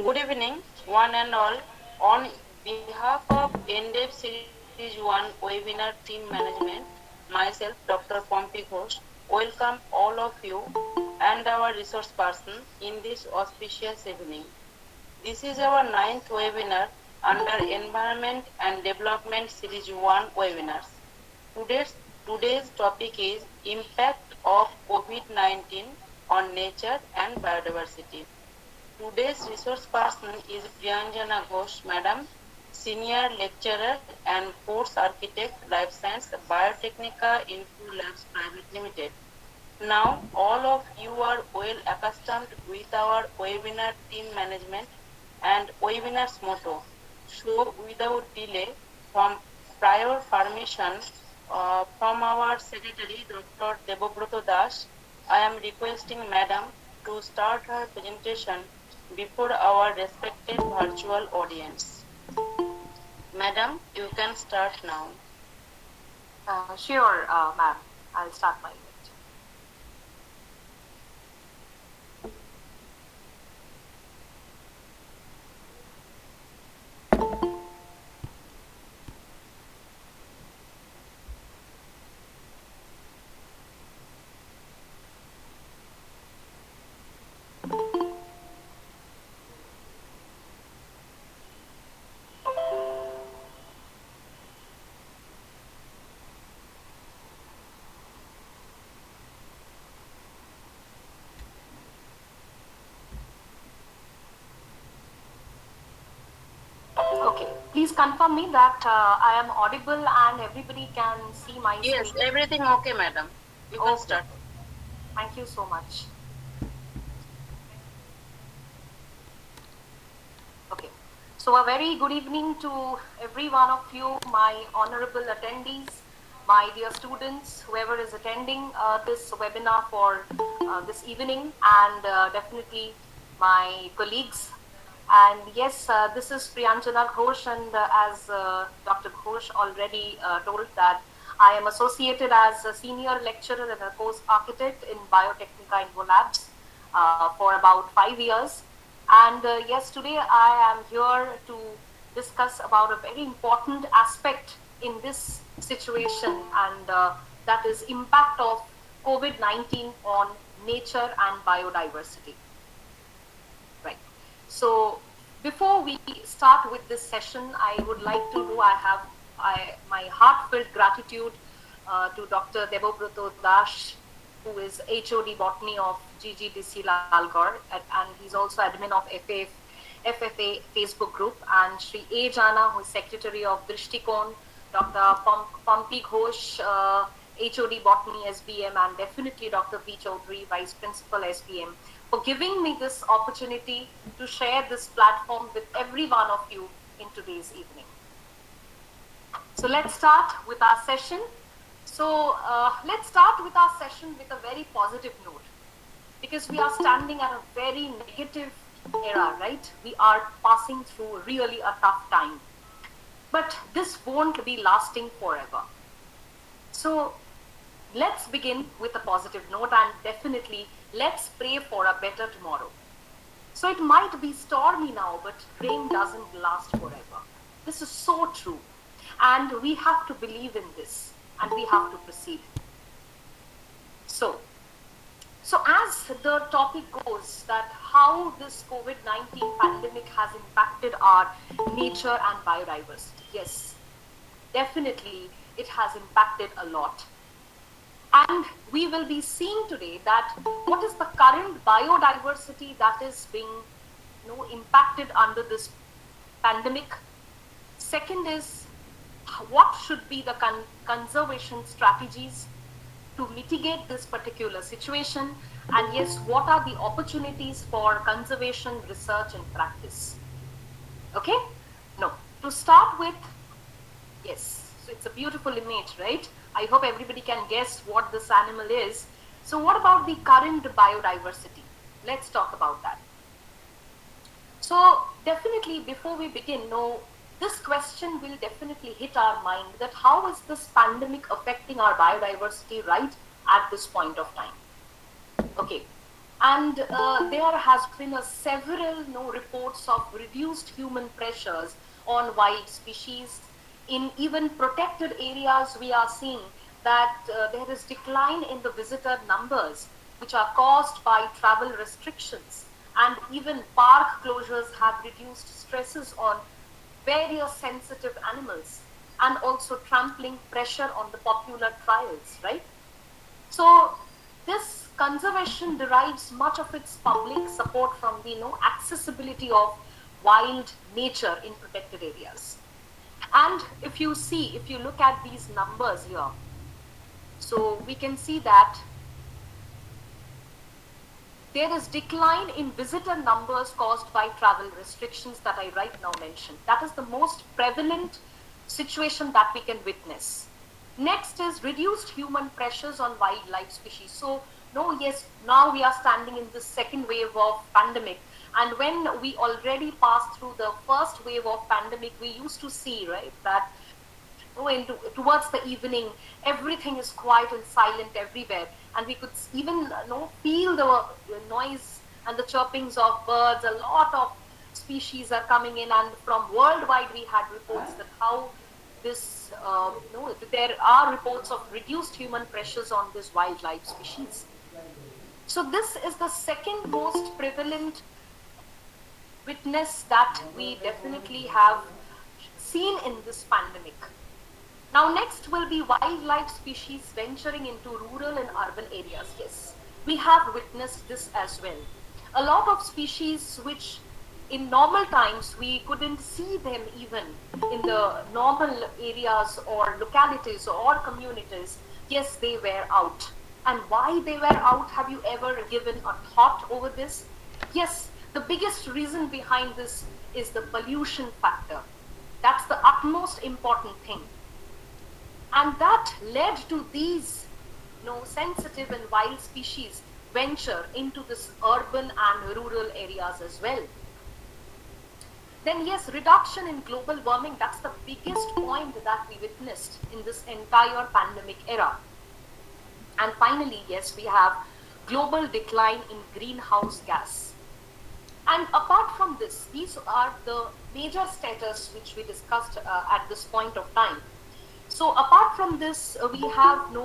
Good evening, one and all. On behalf of NDEF Series 1 Webinar Team Management, myself, Dr. Pompi Ghosh, welcome all of you and our resource person in this auspicious evening. This is our 9th webinar under Environment and Development Series 1 webinars. Today's topic is Impact of COVID-19 on Nature and Biodiversity. Today's resource person is Priyanjana Ghosh, Madam, Senior Lecturer and Course Architect, Life Science, Biotechnica Info Labs Private Limited. Now, all of you are well accustomed with our webinar team management and webinar's motto. So, without delay, from prior permission from our Secretary, Dr. Debobroto Das, I am requesting Madam to start her presentation before our respected virtual audience. Madam, you can start now. Sure, ma'am. I'll start my event. Okay, please confirm me that I am audible and everybody can see my screen. Yes, everything okay, madam. You can start. Thank you so much. Okay, so a very good evening to every one of you, my honorable attendees, my dear students, whoever is attending this webinar for this evening, and definitely my colleagues. And yes, this is Priyanjana Ghosh, and as Dr. Ghosh already told that I am associated as a senior lecturer and a course architect in Biotechnica Info Labs for about 5 years. And yes, today I am here to discuss about a very important aspect in this situation, and that is impact of COVID-19 on nature and biodiversity. Right. So before we start with this session, I would like to do, my heartfelt gratitude to Dr. Debobroto Das, who is HOD Botany of GGDC Lalgore, and he's also admin of FFA Facebook group, and Shri A. Jana, who is Secretary of Drishtikon, Dr. Pompi Ghosh, HOD Botany SBM, and definitely Dr. P. Chaudhary, Vice Principal SBM, for giving me this opportunity to share this platform with every one of you in today's evening. So let's start with our session. So let's start with our session with a very positive note, because we are standing at a very negative era, right? We are passing through really a tough time, but this won't be lasting forever. So let's begin with a positive note, and definitely let's pray for a better tomorrow. So it might be stormy now, but rain doesn't last forever. This is so true. And we have to believe in this, and we have to proceed. So as the topic goes, that how this COVID-19 pandemic has impacted our nature and biodiversity. Yes, definitely it has impacted a lot. And we will be seeing today that what is the current biodiversity that is being impacted under this pandemic. Second is, what should be the conservation strategies to mitigate this particular situation? And yes, what are the opportunities for conservation research and practice? Okay? No. To start with, yes, so it's a beautiful image, right? I hope everybody can guess what this animal is. So what about the current biodiversity? Let's talk about that. So definitely before we begin, this question will definitely hit our mind, that how is this pandemic affecting our biodiversity right at this point of time? Okay, And there has been several reports of reduced human pressures on wild species. In even protected areas, we are seeing that there is decline in the visitor numbers, which are caused by travel restrictions. And even park closures have reduced stresses on various sensitive animals and also trampling pressure on the popular trails, right? So this conservation derives much of its public support from the accessibility of wild nature in protected areas. And if you look at these numbers here, so we can see that there is decline in visitor numbers caused by travel restrictions that I right now mentioned. That is the most prevalent situation that we can witness. Next is reduced human pressures on wildlife species. So, no, yes, now we are standing in the second wave of pandemic. And when we already passed through the first wave of pandemic, we used to see, right, that towards the evening, everything is quiet and silent everywhere, and we could even feel the noise and the chirpings of birds. A lot of species are coming in, and from worldwide, we had reports that how this, there are reports of reduced human pressures on this wildlife species. So this is the second most prevalent witness that we definitely have seen in this pandemic. Now, next will be wildlife species venturing into rural and urban areas. Yes, we have witnessed this as well. A lot of species which in normal times we couldn't see them even in the normal areas or localities or communities. Yes, they were out. And why they were out, have you ever given a thought over this? Yes, the biggest reason behind this is the pollution factor. That's the utmost important thing. And that led to these sensitive and wild species venture into this urban and rural areas as well. Then yes, reduction in global warming, that's the biggest point that we witnessed in this entire pandemic era. And finally, yes, we have global decline in greenhouse gas. And apart from this, these are the major status which we discussed at this point of time. So apart from this, we have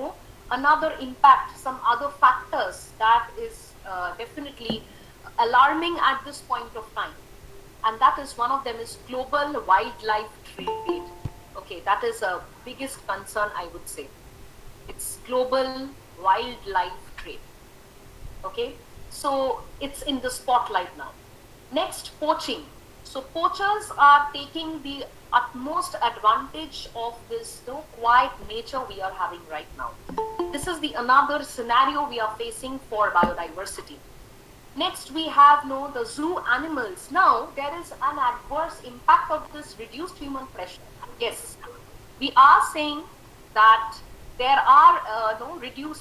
another impact, some other factors that is definitely alarming at this point of time. And that is one of them is global wildlife trade. Okay, that is a biggest concern, I would say. It's global wildlife trade. Okay, so it's in the spotlight now. Next, poaching. So poachers are taking the utmost advantage of this quiet nature we are having right now. This is the another scenario we are facing for biodiversity. Next, we have the zoo animals. Now, there is an adverse impact of this reduced human pressure. Yes, we are saying that there are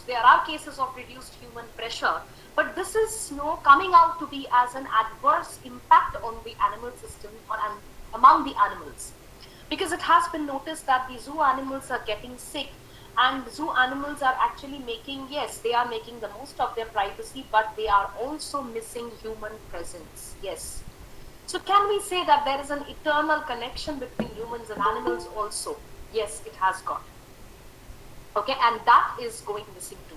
there are cases of reduced human pressure, but this is coming out to be as an adverse impact on the animal system and among the animals, because it has been noticed that the zoo animals are getting sick, and zoo animals are actually making, yes, they are making the most of their privacy, but they are also missing human presence. Yes, so can we say that there is an eternal connection between humans and animals also? Yes, it has got. Okay, and that is going missing too.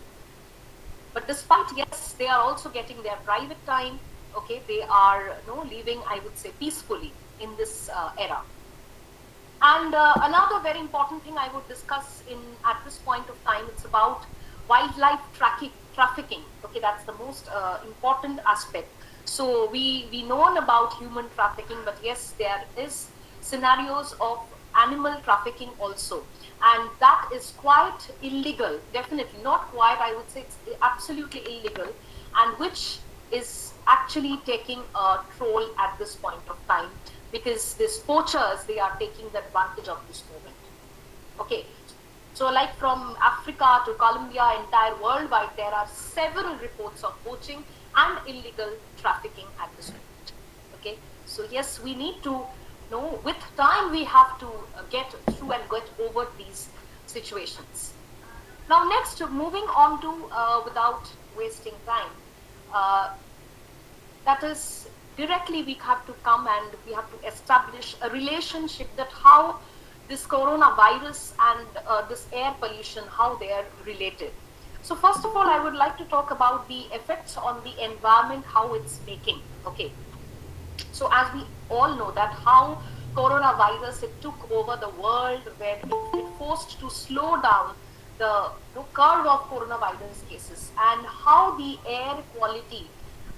But despite, yes, they are also getting their private time. Okay, they are living, I would say, peacefully in this era. And another very important thing I would discuss at this point of time, it's about wildlife trafficking. Okay, that's the most important aspect. So we know about human trafficking, but yes, there is scenarios of animal trafficking also, and that is quite illegal. Definitely not quite, I would say it's absolutely illegal, and which is actually taking a toll at this point of time, because these poachers, they are taking the advantage of this moment. Okay, so like from Africa to Colombia, entire worldwide, there are several reports of poaching and illegal trafficking at this moment. Okay, so yes, we need to with time we have to get through and get over these situations. Now next, moving on to without wasting time, uh, that is directly we have to come and we have to establish a relationship that how this coronavirus and this air pollution, how they are related. So first of all, I would like to talk about the effects on the environment, how it's making. Okay. So as we all know that how coronavirus it took over the world, where it forced to slow down the curve of coronavirus cases, and how the air quality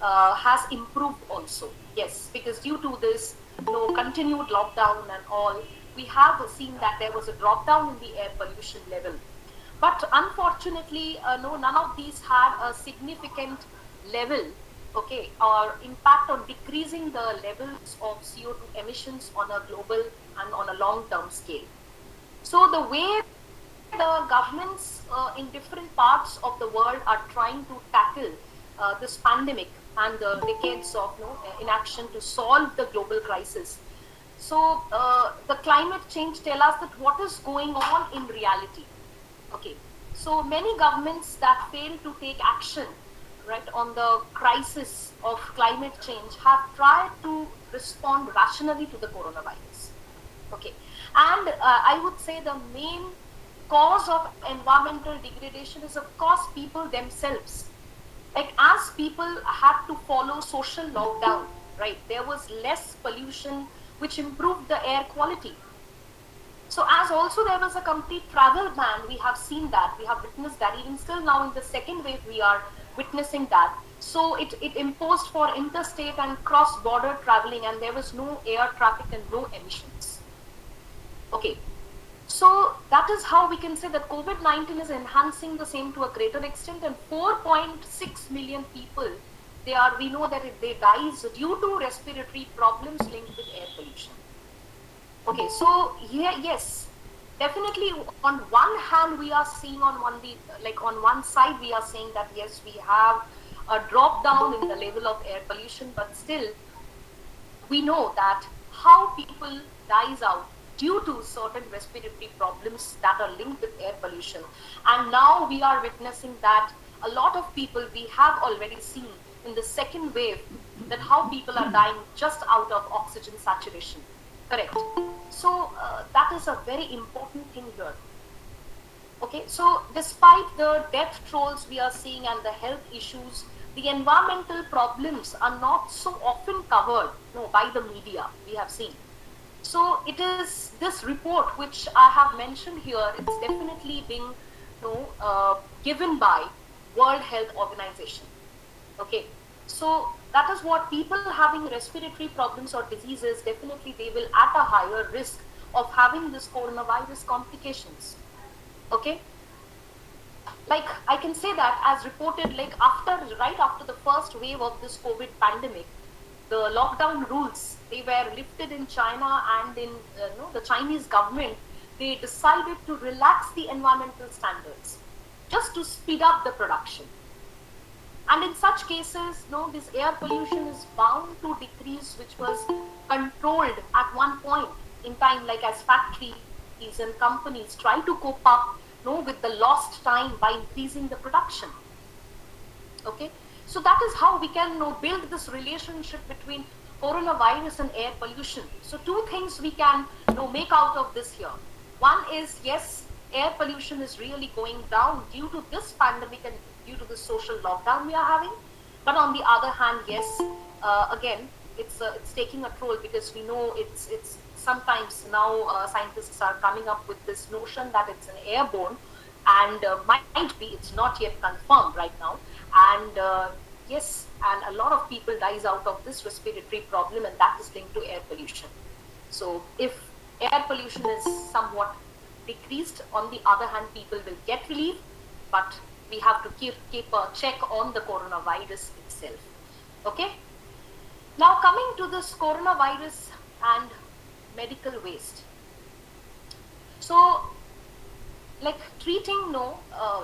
has improved also. Yes, because due to this continued lockdown and all, we have seen that there was a drop down in the air pollution level. But unfortunately, no, none of these had a significant level, okay, or impact on decreasing the levels of CO2 emissions on a global and on a long-term scale. So the way the governments in different parts of the world are trying to tackle this pandemic and the decades of inaction to solve the global crisis. So the climate change tell us that what is going on in reality. Okay, so many governments that fail to take action, right, on the crisis of climate change have tried to respond rationally to the coronavirus. Okay, and I would say the main cause of environmental degradation is, of course, people themselves. Like as people had to follow social lockdown, right, there was less pollution, which improved the air quality. So as also there was a complete travel ban, we have seen that, we have witnessed that, even still now in the second wave we are witnessing that. So it imposed for interstate and cross-border traveling, and there was no air traffic and no emissions. Okay, so that is how we can say that COVID-19 is enhancing the same to a greater extent, and 4.6 million people, we know that they dies due to respiratory problems linked with air pollution. Okay, so yes, definitely on one hand we are seeing on one side we are saying that yes, we have a drop down in the level of air pollution, but still we know that how people dies out due to certain respiratory problems that are linked with air pollution. And now we are witnessing that a lot of people, we have already seen in the second wave that how people are dying just out of oxygen saturation. Correct. So that is a very important thing here. Okay, so despite the death tolls we are seeing and the health issues, the environmental problems are not so often covered by the media, we have seen. So it is this report which I have mentioned here, it's definitely being given by World Health Organization. Okay, so that is what people having respiratory problems or diseases, definitely they will at a higher risk of having this coronavirus complications. Okay, like I can say that as reported, like right after the first wave of this COVID pandemic, the lockdown rules, they were lifted in China, and in the Chinese government, they decided to relax the environmental standards just to speed up the production. And in such cases, this air pollution is bound to decrease, which was controlled at one point in time, like as factories and companies try to cope up with the lost time by increasing the production. Okay, so that is how we can build this relationship between coronavirus and air pollution. So two things we can make out of this here. One is, yes, air pollution is really going down due to this pandemic and due to the social lockdown we are having. But on the other hand, yes, again, it's taking a toll, because we know it's sometimes now scientists are coming up with this notion that it's an airborne, and might be, it's not yet confirmed right now. And yes, and a lot of people dies out of this respiratory problem, and that is linked to air pollution. So if air pollution is somewhat decreased, on the other hand, people will get relief, but we have to keep a check on the coronavirus itself. Okay, now coming to this coronavirus and medical waste. So like treating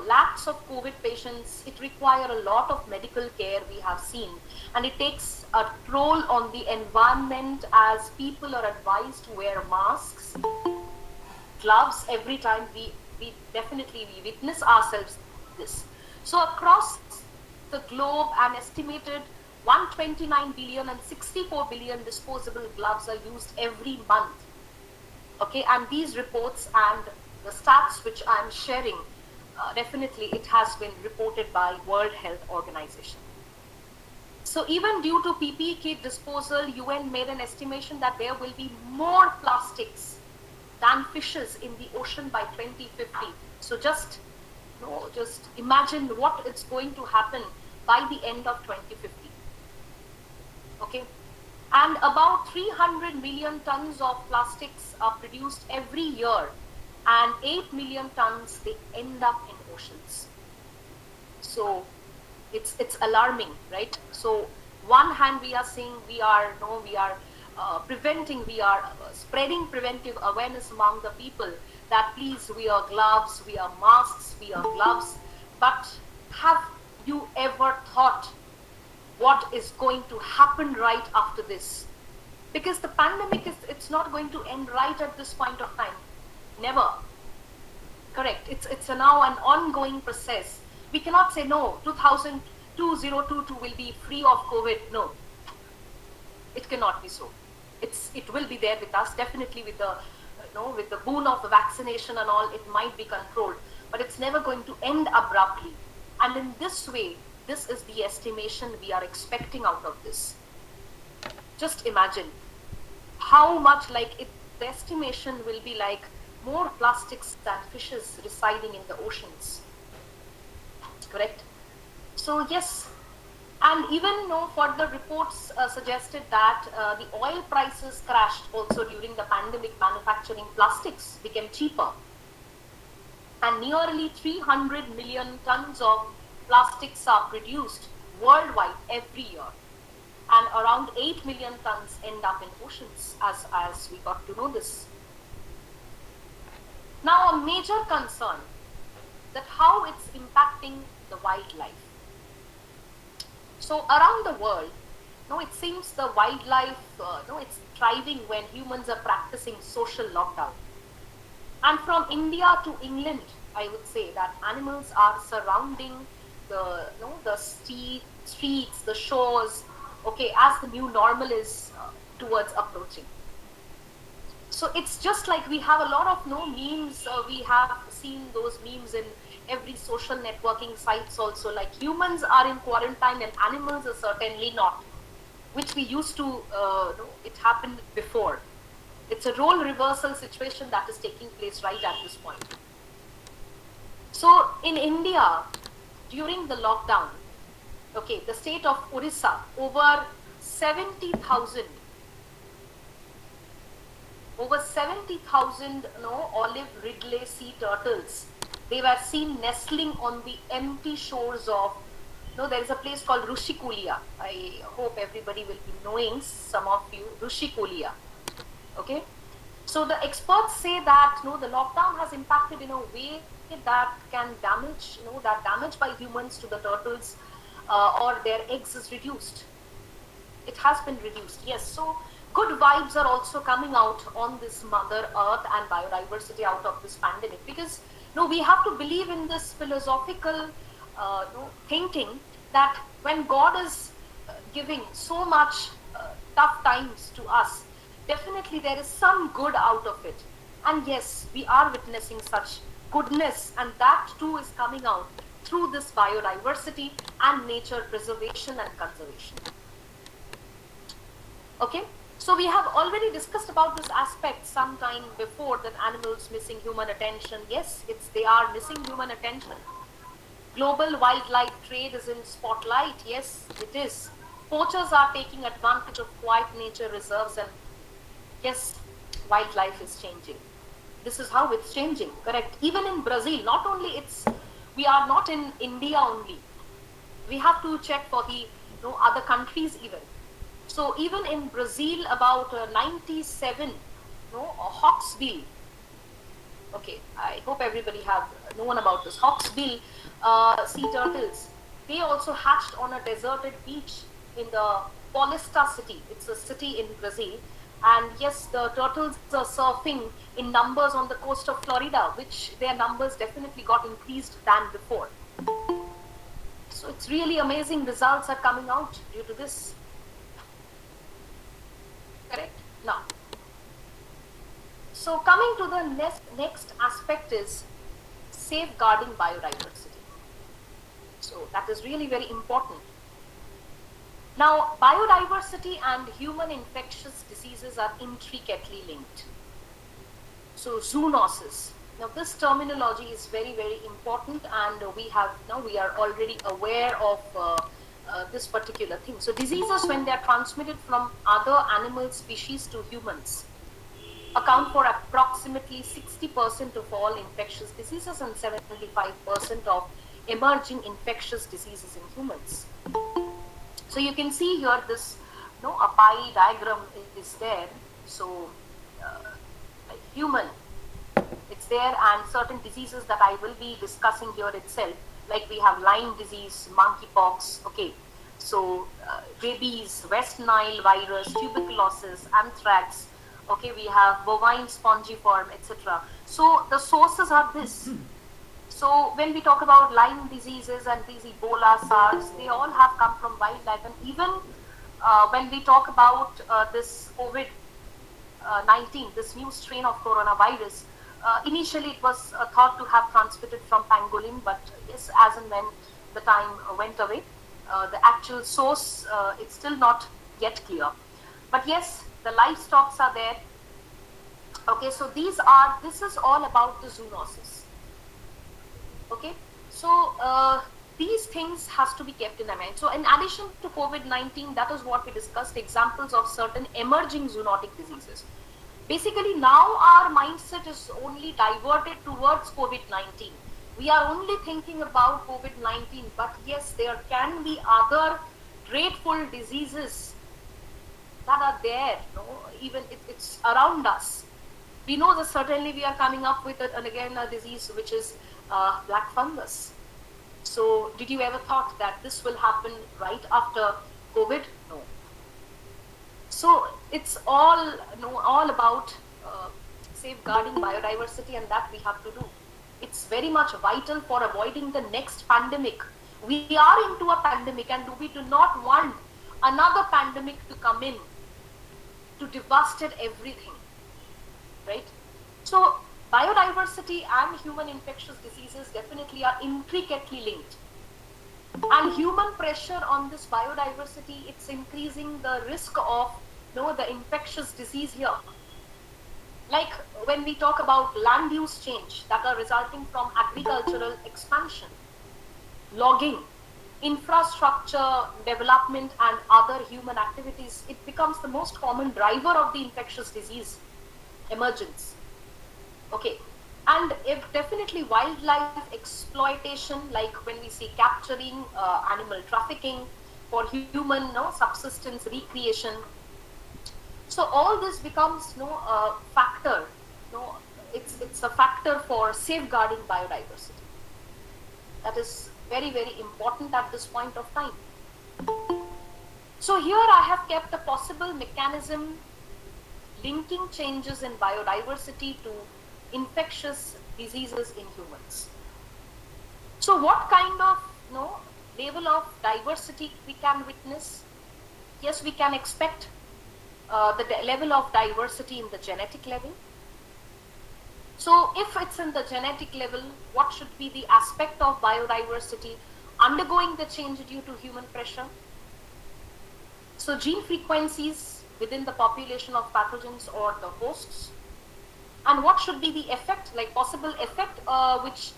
lakhs of COVID patients, it requires a lot of medical care, we have seen, and it takes a toll on the environment, as people are advised to wear masks, gloves every time we definitely witness ourselves this. So across the globe, an estimated 129 billion and 64 billion disposable gloves are used every month. Okay, and these reports and the stats which I'm sharing, definitely it has been reported by World Health Organization. So even due to PPE kit disposal, UN made an estimation that there will be more plastics than fishes in the ocean by 2050. So just imagine what it's going to happen by the end of 2050. Okay, and about 300 million tons of plastics are produced every year, and 8 million tons they end up in oceans. So it's alarming, right? So one hand we are saying we are preventing, we are spreading preventive awareness among the people that please wear gloves, wear masks, wear gloves. But have you ever thought what is going to happen right after this? Because the pandemic it's not going to end right at this point of time. Never. Correct. It's now an ongoing process. We cannot say no, 2022 will be free of COVID. No, it cannot be so. It will be there with us, definitely with the with the boon of the vaccination and all, it might be controlled, but it's never going to end abruptly. And in this way, this is the estimation we are expecting out of this. Just imagine how much, the estimation will be like more plastics than fishes residing in the oceans. Correct? So yes, and even further reports suggested that the oil prices crashed also during the pandemic. Manufacturing plastics became cheaper, and nearly 300 million tons of plastics are produced worldwide every year, and around 8 million tons end up in oceans, as we got to know this. Now a major concern that how it's impacting the wildlife. So around the world, it seems the wildlife, it's thriving when humans are practicing social lockdown. And from India to England, I would say that animals are surrounding the streets, the shores, okay, as the new normal is towards approaching. So it's just like we have a lot of memes. We have seen those memes in every social networking sites also, like humans are in quarantine and animals are certainly not, which we used to, it happened before. It's a role reversal situation that is taking place right at this point. So in India, during the lockdown, okay, the state of Orissa, over 70,000 olive ridley sea turtles, they were seen nestling on the empty shores of, there is a place called Rushikulia. I hope everybody will be knowing, some of you, Rushikulia. Okay, so the experts say that the lockdown has impacted in a way that can damage, that damage by humans to the turtles or their eggs is reduced. It has been reduced, yes. So good vibes are also coming out on this Mother Earth and biodiversity out of this pandemic, because we have to believe in this philosophical thinking that when God is giving so much tough times to us, definitely there is some good out of it. And yes, we are witnessing such goodness, and that too is coming out through this biodiversity and nature preservation and conservation. Okay, so we have already discussed about this aspect some time before, that animals missing human attention. Yes, they are missing human attention. Global wildlife trade is in spotlight. Yes, it is. Poachers are taking advantage of quiet nature reserves, and yes, wildlife is changing. This is how it's changing, correct? Even in Brazil, not only we are not in India only. We have to check for the other countries even. So even in Brazil, about 97, hawksbill. Okay, I hope everybody have known about this. Hawksbill sea turtles, they also hatched on a deserted beach in the Paulista city. It's a city in Brazil. And yes, the turtles are surfing in numbers on the coast of Florida, which their numbers definitely got increased than before. So it's really amazing results are coming out due to this. Correct? Now, so coming to the next aspect is safeguarding biodiversity. So that is really very important. Now, biodiversity and human infectious diseases are intricately linked. So zoonosis. Now, this terminology is very, very important, and we are already aware of this particular thing. So, diseases, when they are transmitted from other animal species to humans, account for approximately 60% of all infectious diseases and 75% of emerging infectious diseases in humans. So you can see here this, a pie diagram is there. So like human, it's there, and certain diseases that I will be discussing here itself, like we have Lyme disease, monkeypox, okay. So rabies, West Nile virus, tuberculosis, anthrax, okay, we have bovine spongiform, etc. So the sources are this. So when we talk about Lyme diseases and these Ebola, SARS, they all have come from wildlife. And even when we talk about this COVID-19, this new strain of coronavirus, initially it was thought to have transmitted from pangolin, but yes, as and when the time went away, the actual source, it's still not yet clear. But yes, the livestocks are there. Okay, so this is all about the zoonosis. Okay, so these things has to be kept in mind. So in addition to COVID-19, that is what we discussed, examples of certain emerging zoonotic diseases. Basically, now our mindset is only diverted towards COVID-19. We are only thinking about COVID-19, but yes, there can be other dreadful diseases that are there, even it's around us. We know that certainly we are coming up with a disease which is black fungus. So did you ever thought that this will happen right after COVID? No. So it's all about safeguarding biodiversity, and that we have to do. It's very much vital for avoiding the next pandemic. We are into a pandemic, and we do not want another pandemic to come in to devastate everything, right? So biodiversity and human infectious diseases definitely are intricately linked. And human pressure on this biodiversity, it's increasing the risk of the infectious disease here. Like when we talk about land use change that are resulting from agricultural expansion, logging, infrastructure development, and other human activities, it becomes the most common driver of the infectious disease emergence. Okay, and if definitely wildlife exploitation, like when we see capturing, animal trafficking for human subsistence recreation. So all this becomes a factor. It's a factor for safeguarding biodiversity. That is very, very important at this point of time. So here I have kept a possible mechanism linking changes in biodiversity to infectious diseases in humans. So what kind of level of diversity we can witness? Yes, we can expect the level of diversity in the genetic level. So if it's in the genetic level, what should be the aspect of biodiversity undergoing the change due to human pressure? So gene frequencies within the population of pathogens or the hosts. And what should be the effect, like possible effect, which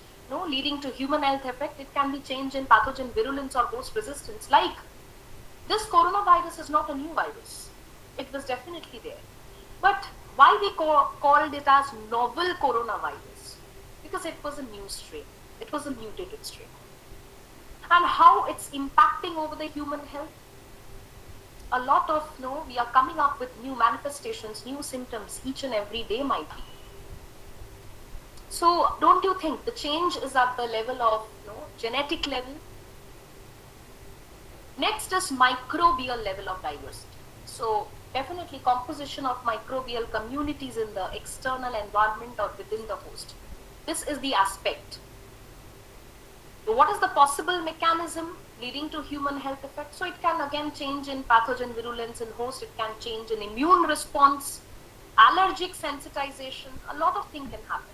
leading to human health effect? It can be change in pathogen virulence or host resistance. Like this coronavirus is not a new virus. It was definitely there. But why we called it as novel coronavirus? Because it was a new strain. It was a mutated strain. And how it's impacting over the human health? A lot of, we are coming up with new manifestations, new symptoms each and every day might be. So don't you think the change is at the level of genetic level? Next is microbial level of diversity. So definitely composition of microbial communities in the external environment or within the host. This is the aspect. What is the possible mechanism leading to human health effects? So it can again change in pathogen virulence in host, it can change in immune response, allergic sensitization, a lot of things can happen.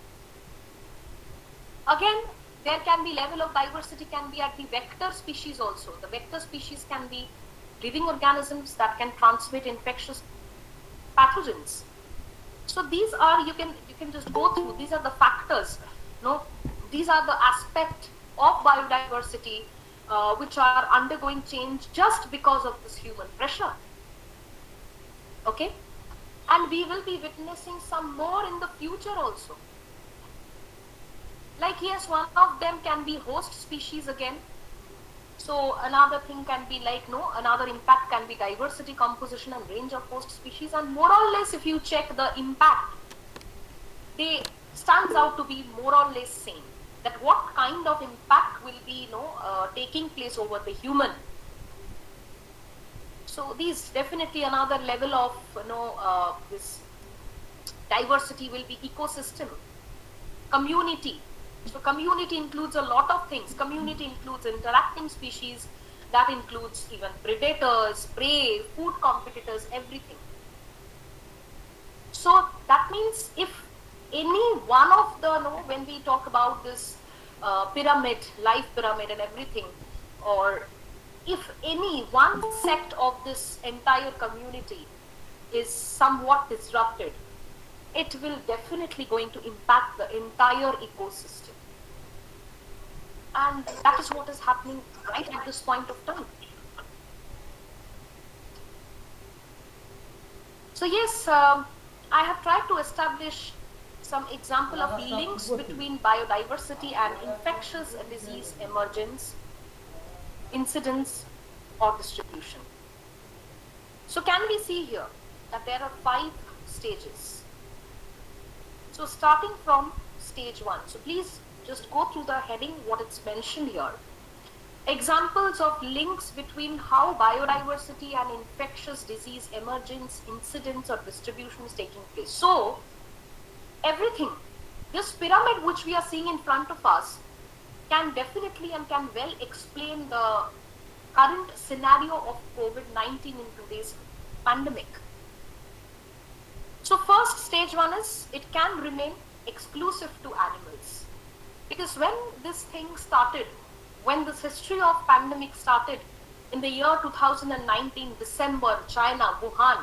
Again, there can be level of diversity can be at the vector species also. The vector species can be living organisms that can transmit infectious pathogens. So these are, you can just go through, these are the factors, no, these are the aspect of biodiversity which are undergoing change just because of this human pressure. Okay, and we will be witnessing some more in the future also. Like yes, one of them can be host species again. So another thing can be like, no, another impact can be diversity, composition and range of host species, and more or less if you check the impact, they stands out to be more or less same. That what kind of impact will be, taking place over the human. So these definitely another level of, this diversity will be ecosystem, community. So community includes a lot of things. Community includes interacting species, that includes even predators, prey, food competitors, everything. So that means if any one of the, when we talk about this pyramid, life pyramid and everything, or if any one sect of this entire community is somewhat disrupted, it will definitely going to impact the entire ecosystem. And that is what is happening right at this point of time. So yes, I have tried to establish some example of links between biodiversity and infectious disease emergence, incidence or distribution. So can we see here that there are 5 stages. So starting from stage 1. So please just go through the heading, what it's mentioned here. Examples of links between how biodiversity and infectious disease emergence, incidence or distribution is taking place. So everything, this pyramid which we are seeing in front of us can definitely and can well explain the current scenario of COVID-19 in today's pandemic. So first stage 1 is, it can remain exclusive to animals. Because when this thing started, when this history of pandemic started in the year 2019, December, China, Wuhan,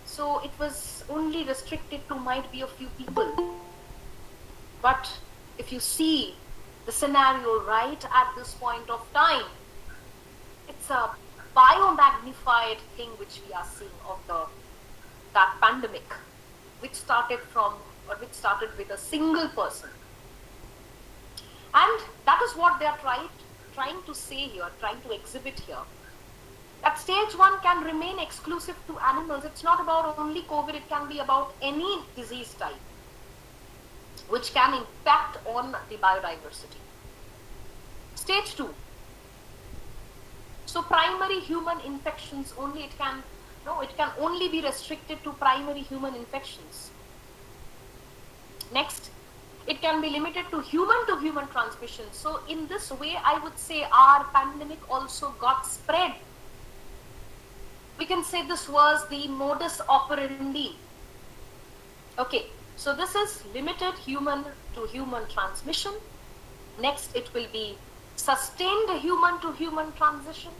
so it was only restricted to might be a few people. But if you see the scenario right at this point of time, it's a biomagnified thing which we are seeing of that pandemic, which started with a single person. And that is what they are trying to say here, trying to exhibit here. That stage 1 can remain exclusive to animals. It's not about only COVID, it can be about any disease type which can impact on the biodiversity. Stage 2. So primary human infections only, it can only be restricted to primary human infections. Next, it can be limited to human transmission. So in this way, I would say our pandemic also got spread. We can say this was the modus operandi. Okay, so this is limited human to human transmission. Next, it will be sustained human to human transition.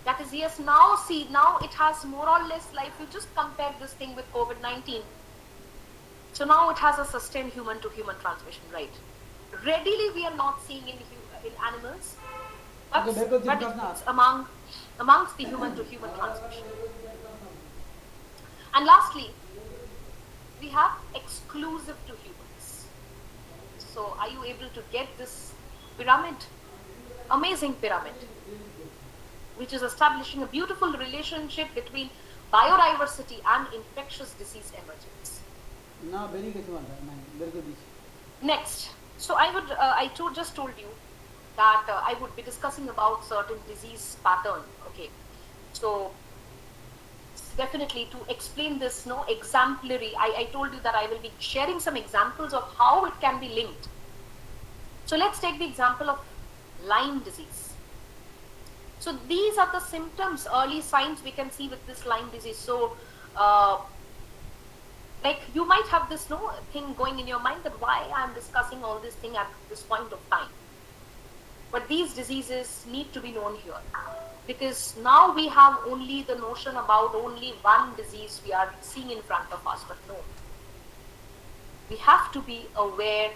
That is, yes, now see, now it has more or less, like you just compare this thing with COVID-19. So now it has a sustained human to human transmission, right? Readily we are not seeing in animals, but it's amongst the human to human transmission. And lastly, we have exclusive to humans. So are you able to get this pyramid? Amazing pyramid, which is establishing a beautiful relationship between biodiversity and infectious disease emergence. Next, so I just told you that I would be discussing about certain disease pattern. Okay, so definitely to explain this, exemplary, I told you that I will be sharing some examples of how it can be linked. So let's take the example of Lyme disease. So these are the symptoms, early signs we can see with this Lyme disease. So like you might have this thing going in your mind that why I'm discussing all this thing at this point of time. But these diseases need to be known here, because now we have only the notion about only one disease we are seeing in front of us, but no. We have to be aware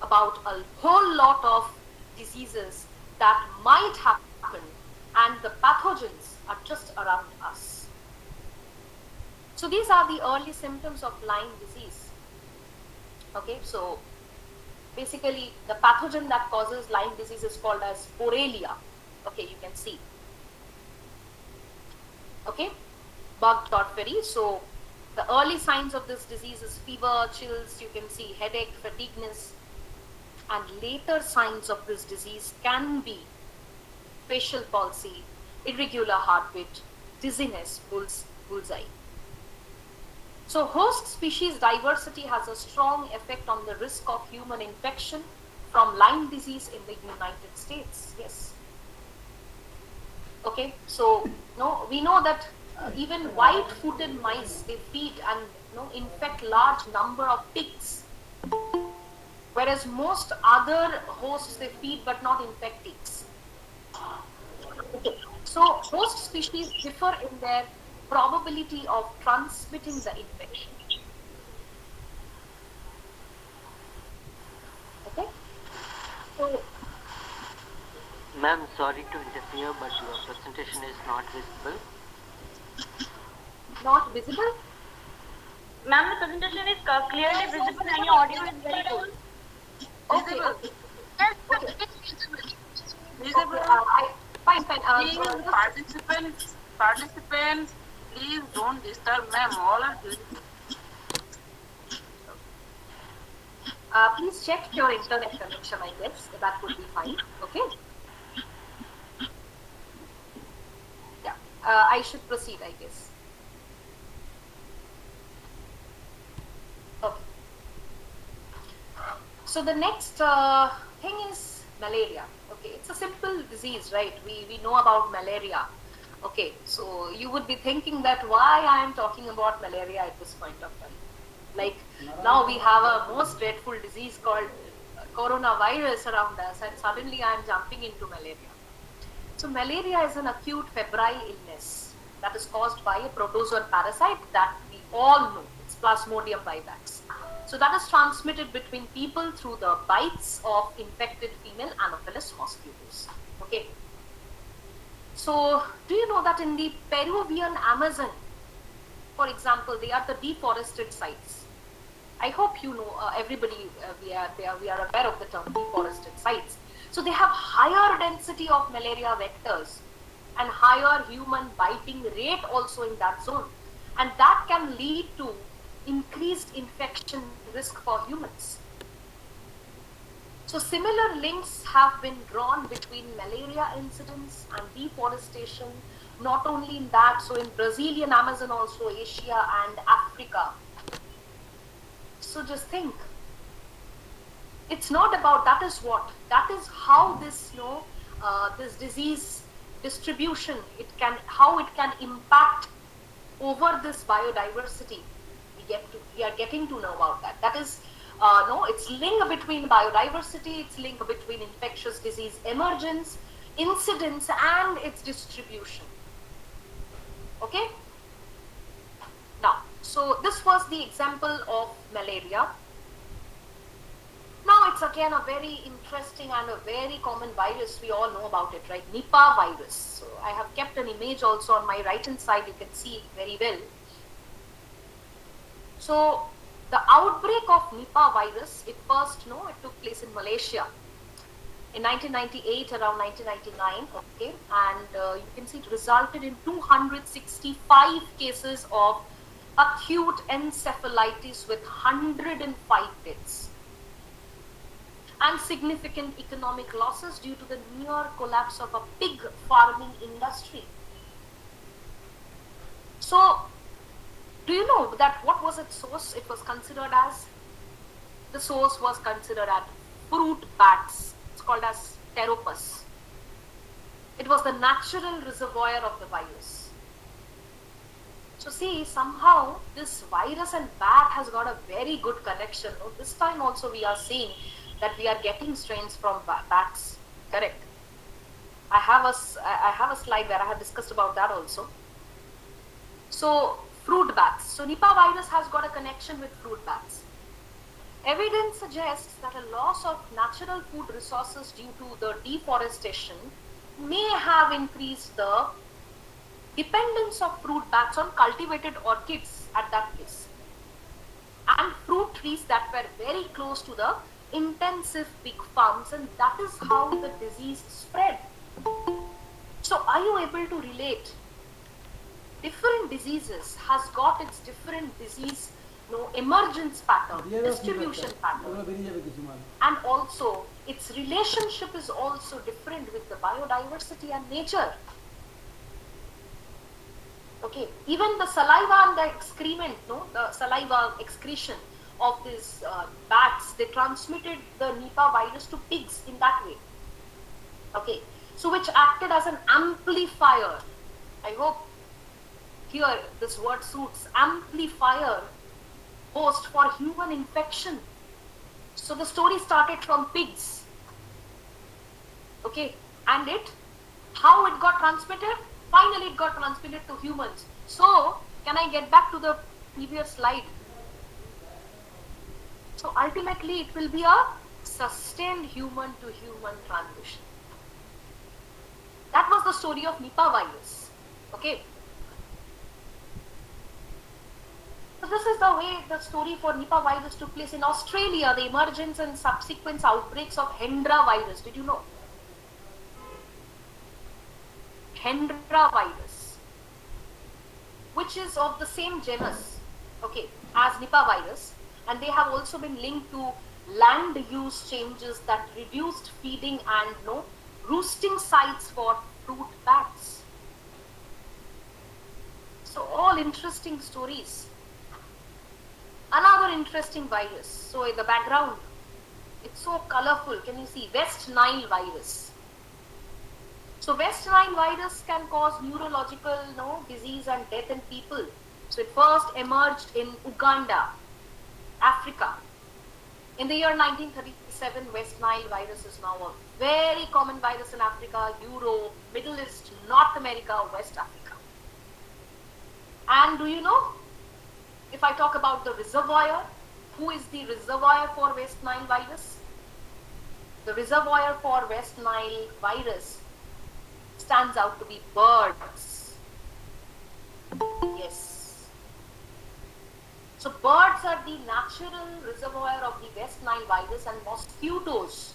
about a whole lot of diseases that might happen, and the pathogens are just around us. So these are the early symptoms of Lyme disease. Okay, so basically the pathogen that causes Lyme disease is called as Borrelia. Okay, you can see. Okay, bug dotferi. So the early signs of this disease is fever, chills, you can see headache, fatigueness, and later signs of this disease can be facial palsy, irregular heartbeat, dizziness, bullseye. So host species diversity has a strong effect on the risk of human infection from Lyme disease in the United States. Yes. Okay, so we know that even white-footed mice, they feed and infect large number of pigs, whereas most other hosts they feed but not infect pigs. Okay. So host species differ in their probability of transmitting the infection. Okay. So, Ma'am, sorry to interfere, but your presentation is not visible. not visible? Ma'am, the presentation is clearly visible and your audio is very good. Okay. Visible. Okay. Visible. Fine. Please, participants, please don't disturb ma'am. All are doing. Please check your internet connection, I guess. That would be fine. Okay. Yeah. I should proceed, I guess. Okay. So the next thing is malaria. Okay, it's a simple disease, right? We know about malaria. Okay, so you would be thinking that why I am talking about malaria at this point of time. Like now we have a most dreadful disease called coronavirus around us, and suddenly I am jumping into malaria. So malaria is an acute febrile illness that is caused by a protozoan parasite that we all know. It's Plasmodium vivax. So that is transmitted between people through the bites of infected female Anopheles mosquitoes. Okay. So do you know that in the Peruvian Amazon, for example, they are the deforested sites. I hope you know, everybody, we are aware of the term deforested sites. So they have higher density of malaria vectors and higher human biting rate also in that zone. And that can lead to increased infection risk for humans. So similar links have been drawn between malaria incidents and deforestation, not only in that, so in Brazilian Amazon also, Asia and Africa. So just think, it's not about that is how this this disease distribution, how it can impact over this biodiversity. We are getting to know about that. That is it's link between biodiversity, it's link between infectious disease emergence, incidence and its distribution. Okay. Now, so this was the example of malaria. Now it's again a very interesting and a very common virus. We all know about it, right? Nipah virus. So I have kept an image also on my right hand side. You can see very well. So the outbreak of Nipah virus, it took place in Malaysia in 1998, around 1999, okay, and you can see it resulted in 265 cases of acute encephalitis with 105 deaths and significant economic losses due to the near collapse of a pig farming industry. So, do you know that what was its source? It was considered as, the source was considered as fruit bats. It's called as Pteropus. It was the natural reservoir of the virus. So see, somehow this virus and bat has got a very good connection. No? This time also we are seeing that we are getting strains from bats. Correct. I have a slide where I have discussed about that also. So fruit bats. So Nipah virus has got a connection with fruit bats. Evidence suggests that a loss of natural food resources due to the deforestation may have increased the dependence of fruit bats on cultivated orchids at that place and fruit trees that were very close to the intensive pig farms, and that is how the disease spread. So are you able to relate? Different diseases has got its different disease emergence pattern, distribution pattern, and also its relationship is also different with the biodiversity and nature. Okay, even the saliva and the excrement, the saliva excretion of these bats, they transmitted the Nipah virus to pigs in that way. Okay, so which acted as an amplifier. I hope here this word suits, amplifier host for human infection. So the story started from pigs. Okay, and how it got transmitted? Finally it got transmitted to humans. So can I get back to the previous slide? So ultimately it will be a sustained human to human transmission. That was the story of Nipah virus. Okay. So this is the way the story for Nipah virus took place in Australia, the emergence and subsequent outbreaks of Hendra virus. Did you know? Hendra virus, which is of the same genus, okay, as Nipah virus, and they have also been linked to land use changes that reduced feeding and roosting sites for fruit bats. So all interesting stories. Another interesting virus. So in the background, it's so colorful. Can you see? West Nile virus. So West Nile virus can cause neurological disease and death in people. So it first emerged in Uganda, Africa. In the year 1937, West Nile virus is now a very common virus in Africa, Europe, Middle East, North America, West Africa. And do you know, if I talk about the reservoir, who is the reservoir for West Nile virus? The reservoir for West Nile virus stands out to be birds. Yes. So birds are the natural reservoir of the West Nile virus, and mosquitoes,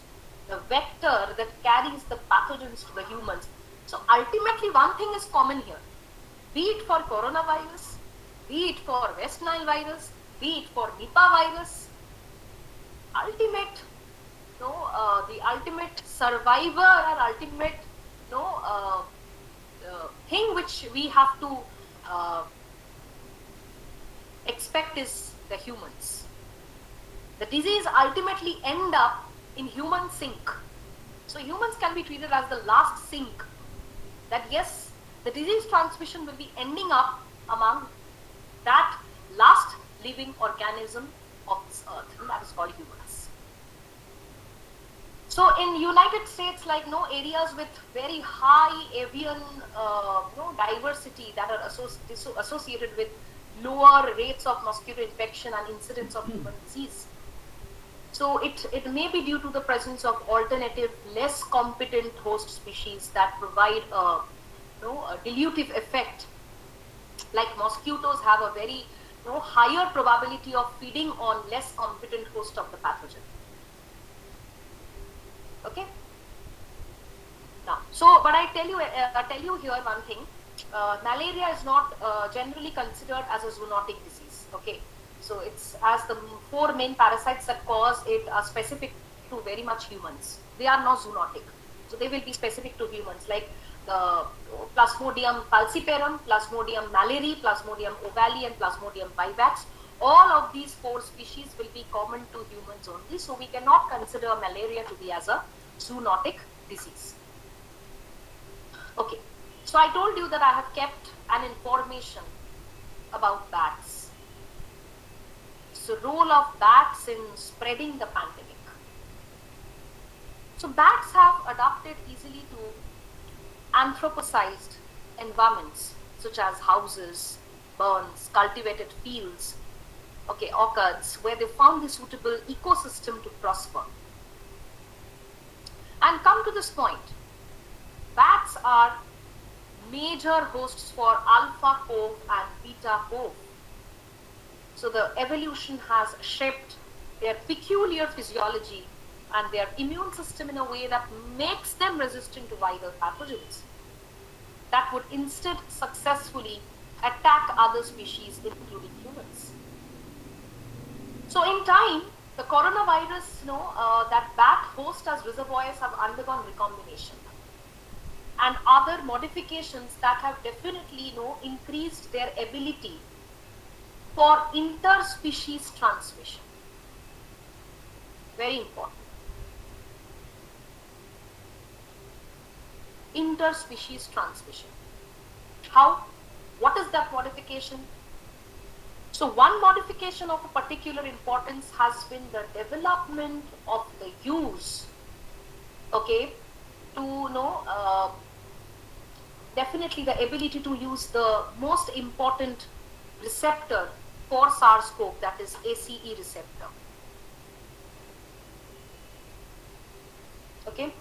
the vector that carries the pathogens to the humans. So ultimately one thing is common here. Be it for coronavirus, be it for West Nile virus, be it for Nipah virus, the ultimate survivor and ultimate thing which we have to expect is the humans. The disease ultimately end up in human sink. So humans can be treated as the last sink. That yes, the disease transmission will be ending up among that last living organism of this earth, and that is called humans. So in United States, like areas with very high avian diversity that are associated with lower rates of mosquito infection and incidence of human disease. So it may be due to the presence of alternative, less competent host species that provide a dilutive effect. Like mosquitoes have a very higher probability of feeding on less competent host of the pathogen. Okay. Now, but I tell you here one thing. Malaria is not generally considered as a zoonotic disease. Okay. So it's as the 4 main parasites that cause it are specific to very much humans. They are not zoonotic. So they will be specific to humans, like the Plasmodium falciparum, Plasmodium malariae, Plasmodium ovale, and Plasmodium vivax. all of these 4 species will be common to humans only. So we cannot consider malaria to be as a zoonotic disease. Okay, so I told you that I have kept an information about bats. So role of bats in spreading the pandemic. So bats have adapted easily to anthropocized environments such as houses, barns, cultivated fields, okay, orchards, where they found the suitable ecosystem to prosper. And come to this point, bats are major hosts for alpha cove and beta cove. So the evolution has shaped their peculiar physiology and their immune system in a way that makes them resistant to viral pathogens that would instead successfully attack other species, including humans. So in time, the coronavirus, that bat host as reservoirs have undergone recombination and other modifications that have definitely, increased their ability for interspecies transmission. Very important. Interspecies transmission. How? What is that modification? So one modification of a particular importance has been the development of the use, okay, to definitely the ability to use the most important receptor for SARS-CoV, that is ACE receptor. Okay.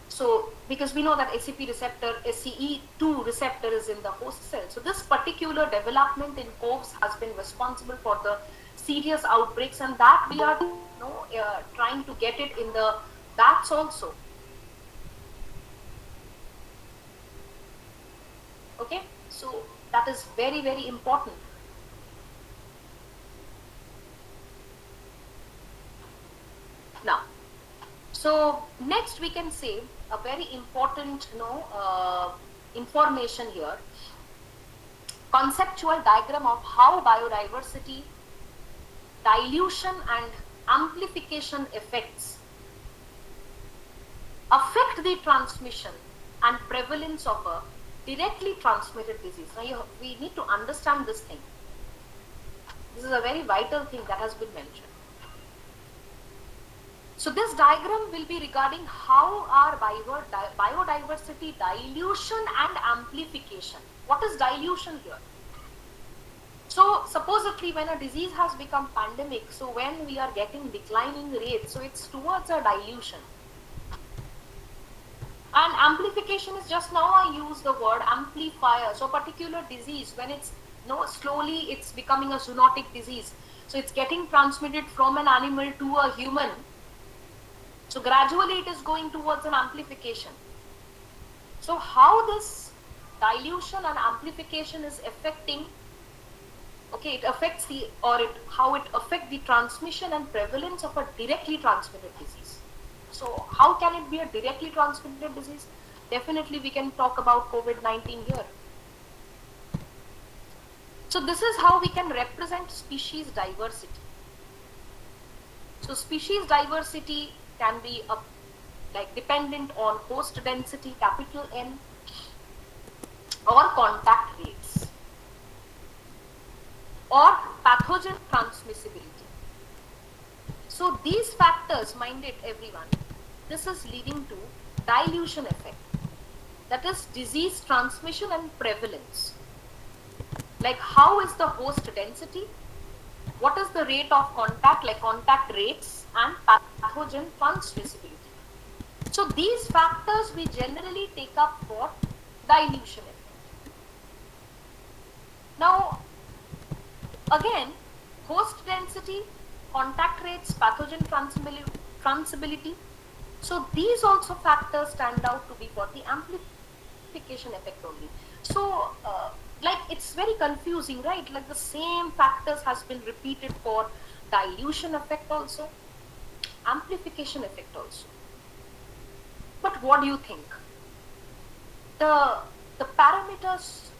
So, because we know that ACP receptor, SCE2 receptor is in the host cell. So this particular development in COVs has been responsible for the serious outbreaks, and that we are trying to get it in the bats also. Okay, so that is very, very important. Now, so next we can say a very important information here, conceptual diagram of how biodiversity, dilution and amplification effects affect the transmission and prevalence of a directly transmitted disease. Now we need to understand this thing. This is a very vital thing that has been mentioned. So this diagram will be regarding how our biodiversity dilution and amplification. What is dilution here? So supposedly when a disease has become pandemic, so when we are getting declining rates, so it's towards a dilution. And amplification is just now I use the word amplifier. So particular disease, when it's slowly it's becoming a zoonotic disease. So it's getting transmitted from an animal to a human. So gradually it is going towards an amplification. So how this dilution and amplification is affecting, okay, it affects how it affects the transmission and prevalence of a directly transmitted disease. So how can it be a directly transmitted disease? Definitely we can talk about COVID-19 here. So this is how we can represent species diversity. So species diversity can be dependent on host density, capital N, or contact rates, or pathogen transmissibility. So these factors, mind it everyone, this is leading to dilution effect, that is disease transmission and prevalence. Like how is the host density, what is the rate of contact, like contact rates and pathogen transmissibility. So these factors we generally take up for dilution effect. Now again, host density, contact rates, pathogen transmissibility. So these also factors stand out to be for the amplification effect only. So it's very confusing, right? Like the same factors has been repeated for dilution effect also, amplification effect also. But what do you think? The parameters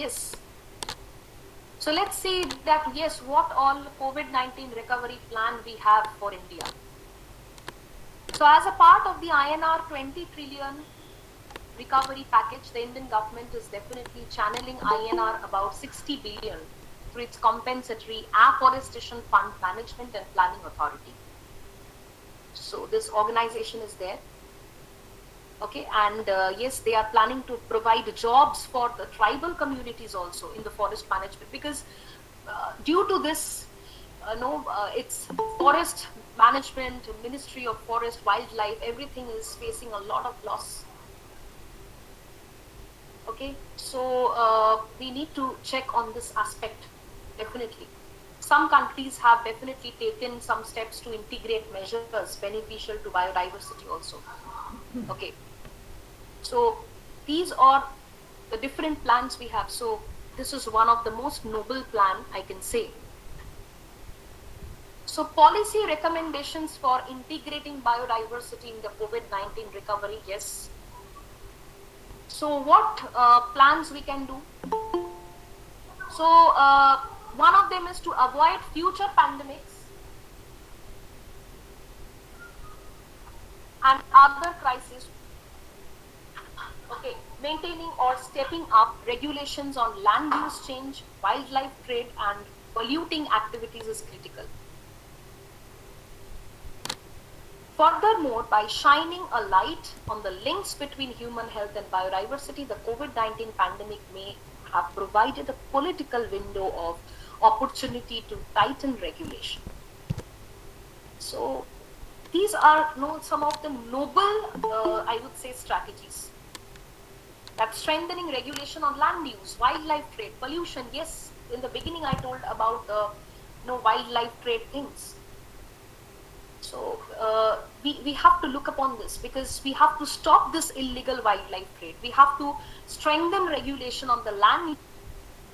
Yes. So let's see that, yes, what all COVID-19 recovery plan we have for India. So as a part of the INR 20 trillion recovery package, the Indian government is definitely channeling INR about 60 billion through its compensatory Afforestation Fund Management and Planning Authority. So this organization is there. Okay, and yes, they are planning to provide jobs for the tribal communities also in the forest management, because due to this, it's forest management, Ministry of Forest, Wildlife, everything is facing a lot of loss. Okay, so we need to check on this aspect, definitely. Some countries have definitely taken some steps to integrate measures beneficial to biodiversity also. Okay, so these are the different plans we have. So this is one of the most noble plan, I can say. So policy recommendations for integrating biodiversity in the COVID-19 recovery, yes. So what plans we can do? So one of them is to avoid future pandemics and other crises. Okay, maintaining or stepping up regulations on land use change, wildlife trade, and polluting activities is critical. Furthermore, by shining a light on the links between human health and biodiversity, the COVID-19 pandemic may have provided a political window of opportunity to tighten regulation. So these are some of the noble, I would say, strategies. That strengthening regulation on land use, wildlife trade, pollution. Yes, in the beginning I told about the wildlife trade things. So we have to look upon this, because we have to stop this illegal wildlife trade. We have to strengthen regulation on the land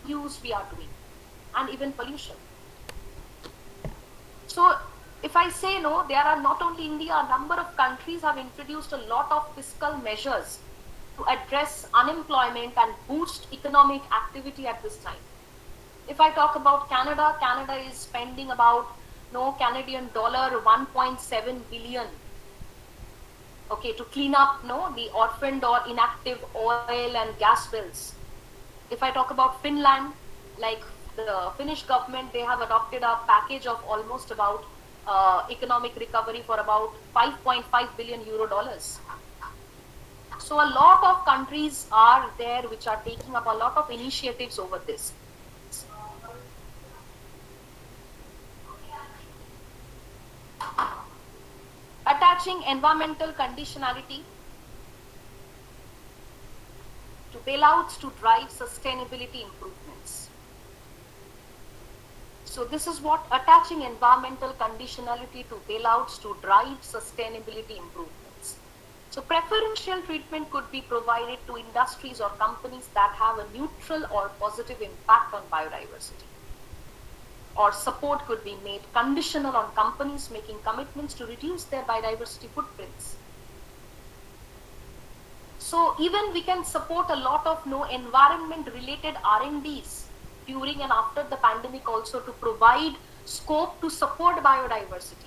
use we are doing, and even pollution. So if I say no, there are not only India, a number of countries have introduced a lot of fiscal measures to address unemployment and boost economic activity at this time. If I talk about Canada, Canada is spending about Canadian dollar 1.7 billion, okay, to clean up the orphaned or inactive oil and gas wells. If I talk about Finland, like the Finnish government, they have adopted a package of almost about economic recovery for about 5.5 billion euro dollars. So a lot of countries are there which are taking up a lot of initiatives over this. Attaching environmental conditionality to bailouts to drive sustainability improvements. So this is what attaching environmental conditionality to bailouts to drive sustainability improvements. So preferential treatment could be provided to industries or companies that have a neutral or positive impact on biodiversity. Or support could be made conditional on companies making commitments to reduce their biodiversity footprints. So even we can support a lot of environment related R&Ds during and after the pandemic also, to provide scope to support biodiversity.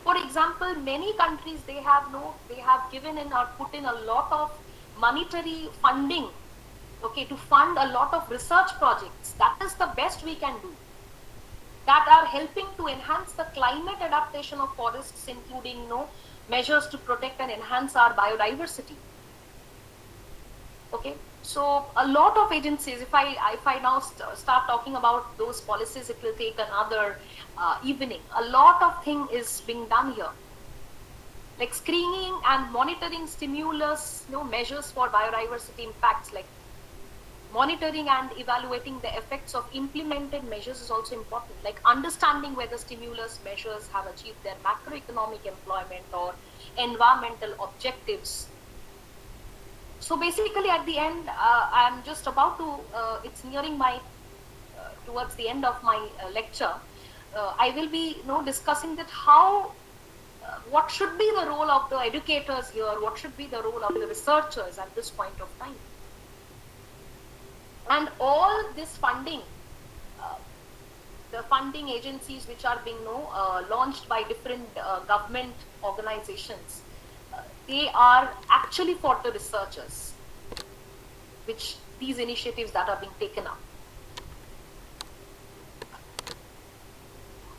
For example, many countries, they have given in or put in a lot of monetary funding, okay, to fund a lot of research projects. That is the best we can do, that are helping to enhance the climate adaptation of forests, including measures to protect and enhance our biodiversity. Okay, so a lot of agencies, if I now start talking about those policies, it will take another evening. A lot of thing is being done here, like screening and monitoring stimulus measures for biodiversity impacts, like monitoring and evaluating the effects of implemented measures is also important, like understanding whether stimulus measures have achieved their macroeconomic, employment, or environmental objectives. So basically at the end, I'm just about to, it's nearing my, towards the end of my lecture, I will be discussing that how, what should be the role of the educators here, what should be the role of the researchers at this point of time. And all this funding, uh, the funding agencies which are being launched by different government organizations, they are actually for the researchers, which these initiatives that are being taken up.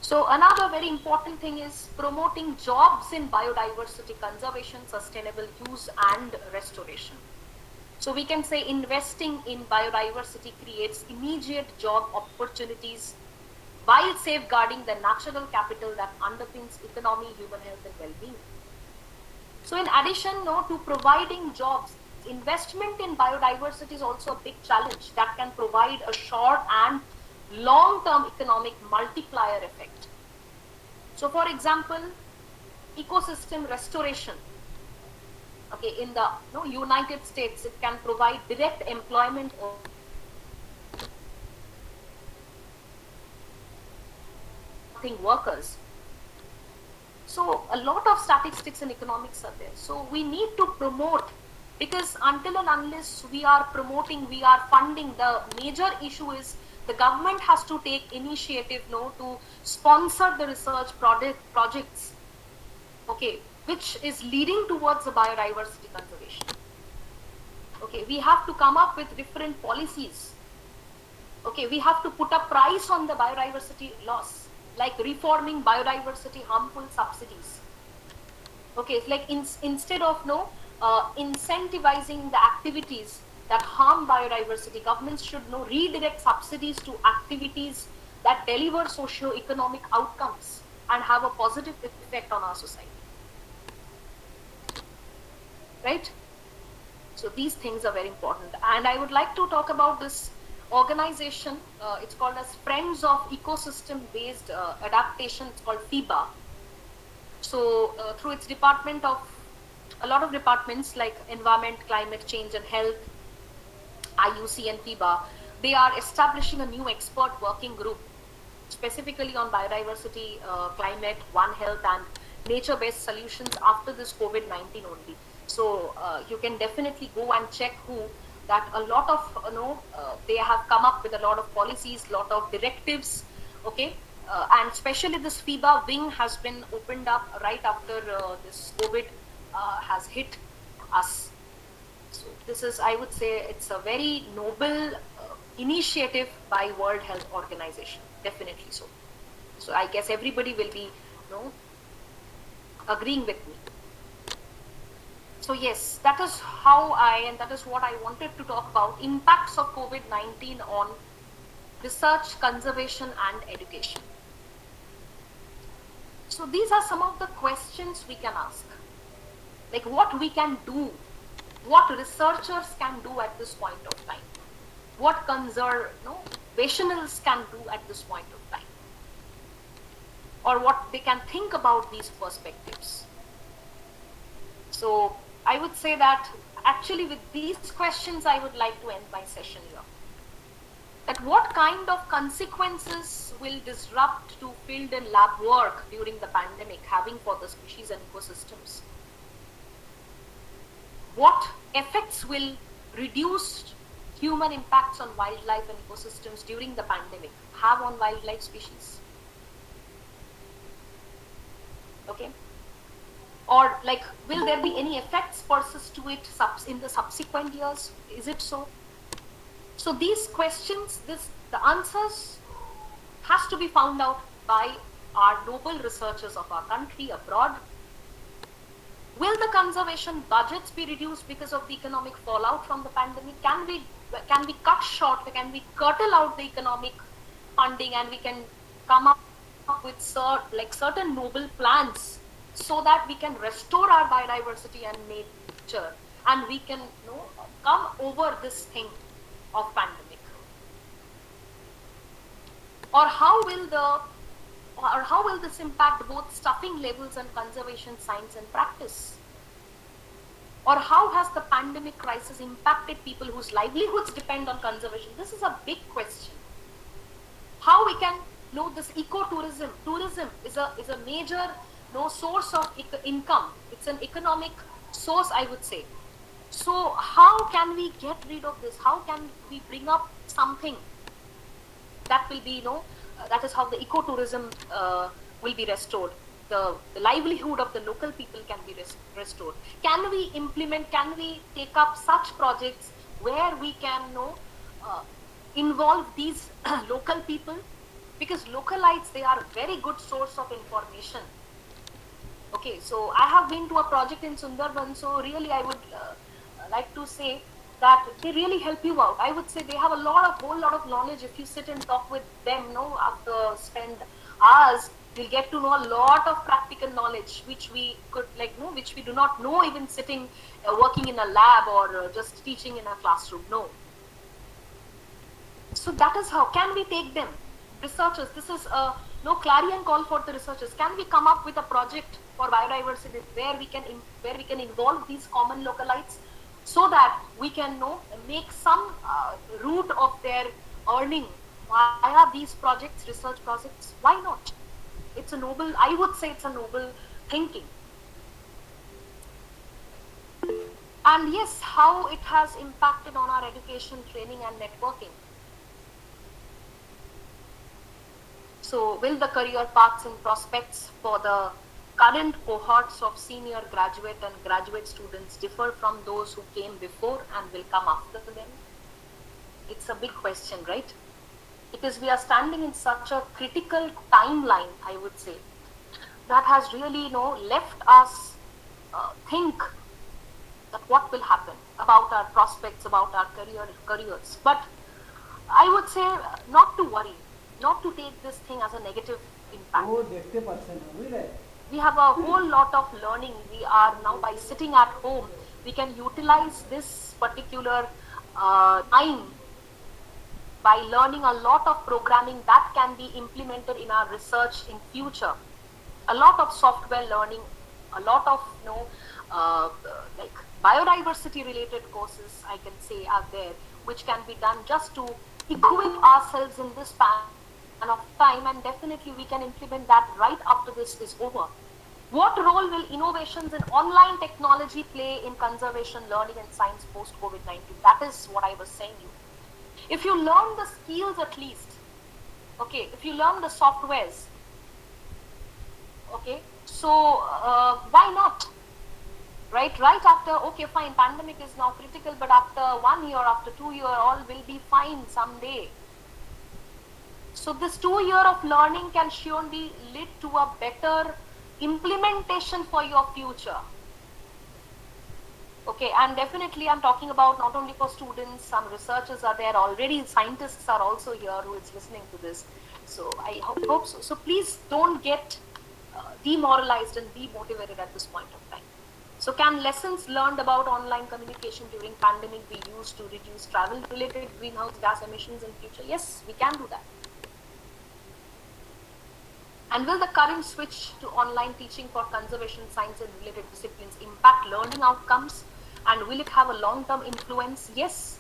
So another very important thing is promoting jobs in biodiversity conservation, sustainable use and restoration. So we can say investing in biodiversity creates immediate job opportunities while safeguarding the natural capital that underpins economy, human health and well-being. So in addition to providing jobs, investment in biodiversity is also a big challenge that can provide a short and long-term economic multiplier effect. So for example, ecosystem restoration. Okay, in the United States, it can provide direct employment workers. So a lot of statistics and economics are there. So we need to promote, because until and unless we are promoting, we are funding, the major issue is the government has to take initiative to sponsor the research projects, okay, which is leading towards the biodiversity conservation. Okay, we have to come up with different policies. Okay, we have to put a price on the biodiversity loss, like reforming biodiversity harmful subsidies. Okay, it's like instead of incentivizing the activities that harm biodiversity, governments should redirect subsidies to activities that deliver socio-economic outcomes and have a positive effect on our society. Right? So these things are very important. And I would like to talk about this organization. It's called as Friends of Ecosystem Based Adaptation. It's called FIBA. So through its department of, a lot of departments like Environment, Climate Change and Health, IUC and FIBA, they are establishing a new expert working group specifically on biodiversity, climate, One Health and nature-based solutions after this COVID-19 only. So you can definitely go and check that a lot of, they have come up with a lot of policies, lot of directives, okay? And especially this FIBA wing has been opened up right after this COVID has hit us. So this is, I would say, it's a very noble initiative by World Health Organization, definitely so. So I guess everybody will be, agreeing with me. So yes, that is how and that is what I wanted to talk about, impacts of COVID-19 on research, conservation and education. So these are some of the questions we can ask, like what we can do, what researchers can do at this point of time, what conservationists can do at this point of time, or what they can think about these perspectives. So I would say that actually with these questions, I would like to end my session here. That what kind of consequences will disrupt to field and lab work during the pandemic having for the species and ecosystems? What effects will reduced human impacts on wildlife and ecosystems during the pandemic have on wildlife species? Okay. Or like, will there be any effects persist to it in the subsequent years? Is it so? So these questions, the answers has to be found out by our noble researchers of our country abroad. Will the conservation budgets be reduced because of the economic fallout from the pandemic? Can we cut short, can we curtail out the economic funding and we can come up with certain noble plans so that we can restore our biodiversity and nature, and we can come over this thing of pandemic? Or how will this impact both stuffing levels and conservation science and practice? Or how has the pandemic crisis impacted people whose livelihoods depend on conservation? This is a big question. How we can this ecotourism. Tourism is a major source of income. It's an economic source, I would say. So how can we get rid of this? How can we bring up something that will be, that is how the ecotourism will be restored. The livelihood of the local people can be restored. Can we implement, can we take up such projects where we can involve these local people? Because localites, they are a very good source of information. Okay, so I have been to a project in Sundarban, so really I would like to say that they really help you out. I would say they have a whole lot of knowledge. If you sit and talk with them, after spend hours, you'll get to know a lot of practical knowledge, which we could which we do not know even sitting, working in a lab or just teaching in a classroom. No. So that is how can we take them, researchers. This is a clarion call for the researchers. Can we come up with a project for biodiversity where we can involve these common localites, so that we can make some root of their earning via these projects, research projects? Why not? It's a noble, I would say it's a noble thinking. And yes, how it has impacted on our education, training and networking. So will the career paths and prospects for the current cohorts of senior graduate and graduate students differ from those who came before and will come after them? It's a big question, right? Because we are standing in such a critical timeline, I would say, that has really left us think that what will happen about our prospects, about our careers. But I would say not to worry, not to take this thing as a negative impact. We have a whole lot of learning. We are now, by sitting at home, we can utilize this particular time by learning a lot of programming that can be implemented in our research in future. A lot of software learning, a lot of like biodiversity related courses, I can say, are there, which can be done just to equip ourselves in this span of time, and definitely we can implement that right after this is over. What role will innovations in online technology play in conservation, learning and science post COVID-19? That is what I was saying you. If you learn the skills at least, okay, if you learn the softwares, okay, so why not? Right after, okay, fine, pandemic is now critical, but after 1 year, after 2 years, all will be fine someday. So this 2 years of learning can surely lead to a better implementation for your future. Okay, and definitely I'm talking about not only for students, some researchers are there already, scientists are also here who is listening to this. So I hope so. So please don't get demoralized and demotivated at this point of time. So can lessons learned about online communication during pandemic be used to reduce travel related greenhouse gas emissions in future? Yes, we can do that. And will the current switch to online teaching for conservation science and related disciplines impact learning outcomes? And will it have a long-term influence? Yes.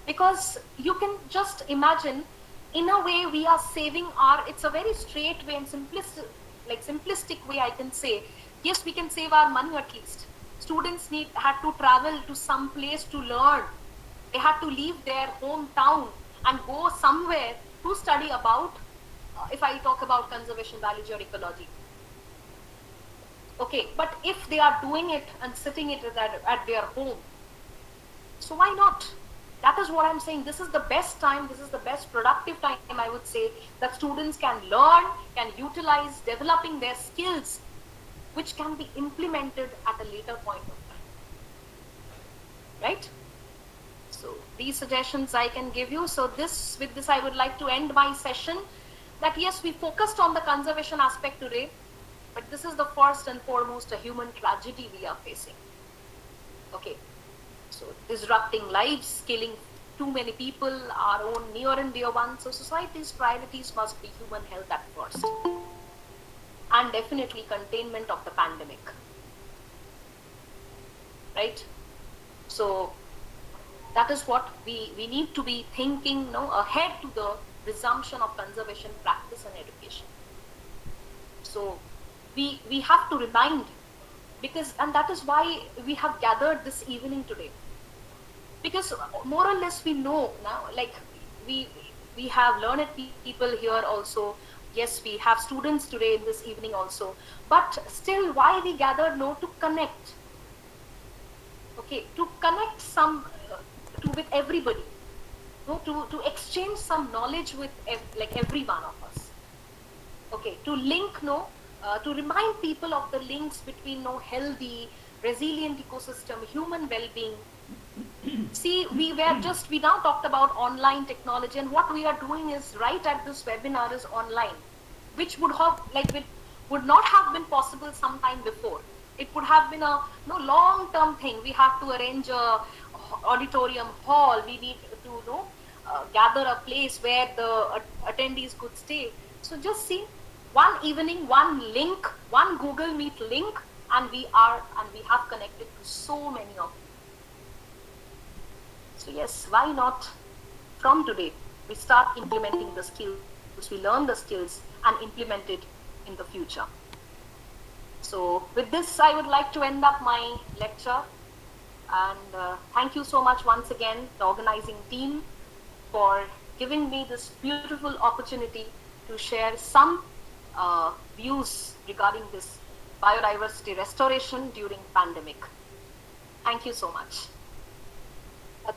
Because you can just imagine, in a way we are saving it's a very straight way and simplistic way I can say, yes, we can save our money at least. Students had to travel to some place to learn. They had to leave their hometown and go somewhere to study about, if I talk about conservation, biology or ecology. Okay, but if they are doing it and sitting it at their home, so why not? That is what I'm saying. This is the best time, this is the best productive time, I would say, that students can learn, can utilize developing their skills, which can be implemented at a later point of time. Right? So these suggestions I can give you. So with this I would like to end my session. That yes, we focused on the conservation aspect today, but this is the first and foremost a human tragedy we are facing. Okay, so disrupting lives, killing too many people, our own near and dear ones. So society's priorities must be human health at first, and definitely containment of the pandemic. Right? So that is what we need to be thinking ahead to the resumption of conservation practice and education. So we have to remind, and that is why we have gathered this evening today. because more or less we know now, like we we have learned people here also. Yes, we have students today in this evening also, but still why we gather? No, to connect. Okay, to connect some to with everybody, no, to exchange some knowledge with like every one of us. Okay, to link, no, to remind people of the links between no healthy resilient ecosystem, human well-being. See, we now talked about online technology, and what we are doing is right at this webinar is online, which would have would not have been possible sometime before. It would have been a no long-term thing. We have to arrange a auditorium hall. We need to gather a place where the attendees could stay. So just see, one evening, one link, one Google Meet link, and we have connected to so many of you. So yes, why not from today we start implementing the skills, we learn the skills and implement it in the future. So with this, I would like to end up my lecture, and thank you so much once again, the organizing team, for giving me this beautiful opportunity to share some views regarding this biodiversity restoration during pandemic. Thank you so much.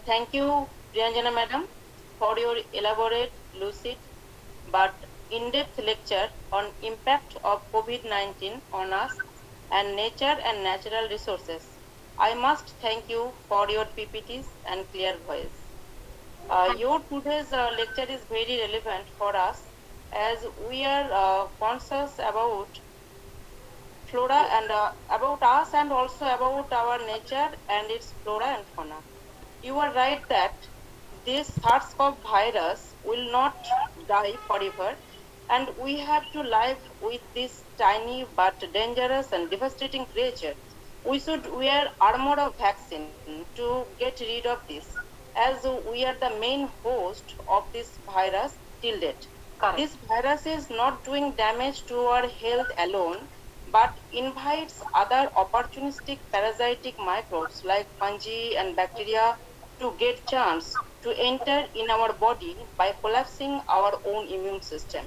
Thank you, Priyanjana Madam, for your elaborate, lucid, but in-depth lecture on impact of COVID-19 on us and nature and natural resources. I must thank you for your PPTs and clear voice. Your today's lecture is very relevant for us, as we are conscious about flora and about us, and also about our nature and its flora and fauna. You are right that this SARS-CoV virus will not die forever, and we have to live with this tiny but dangerous and devastating creature. We should wear armor of vaccine to get rid of this, as we are the main host of this virus till date. Correct. This virus is not doing damage to our health alone, but invites other opportunistic parasitic microbes like fungi and bacteria to get chance to enter in our body by collapsing our own immune system.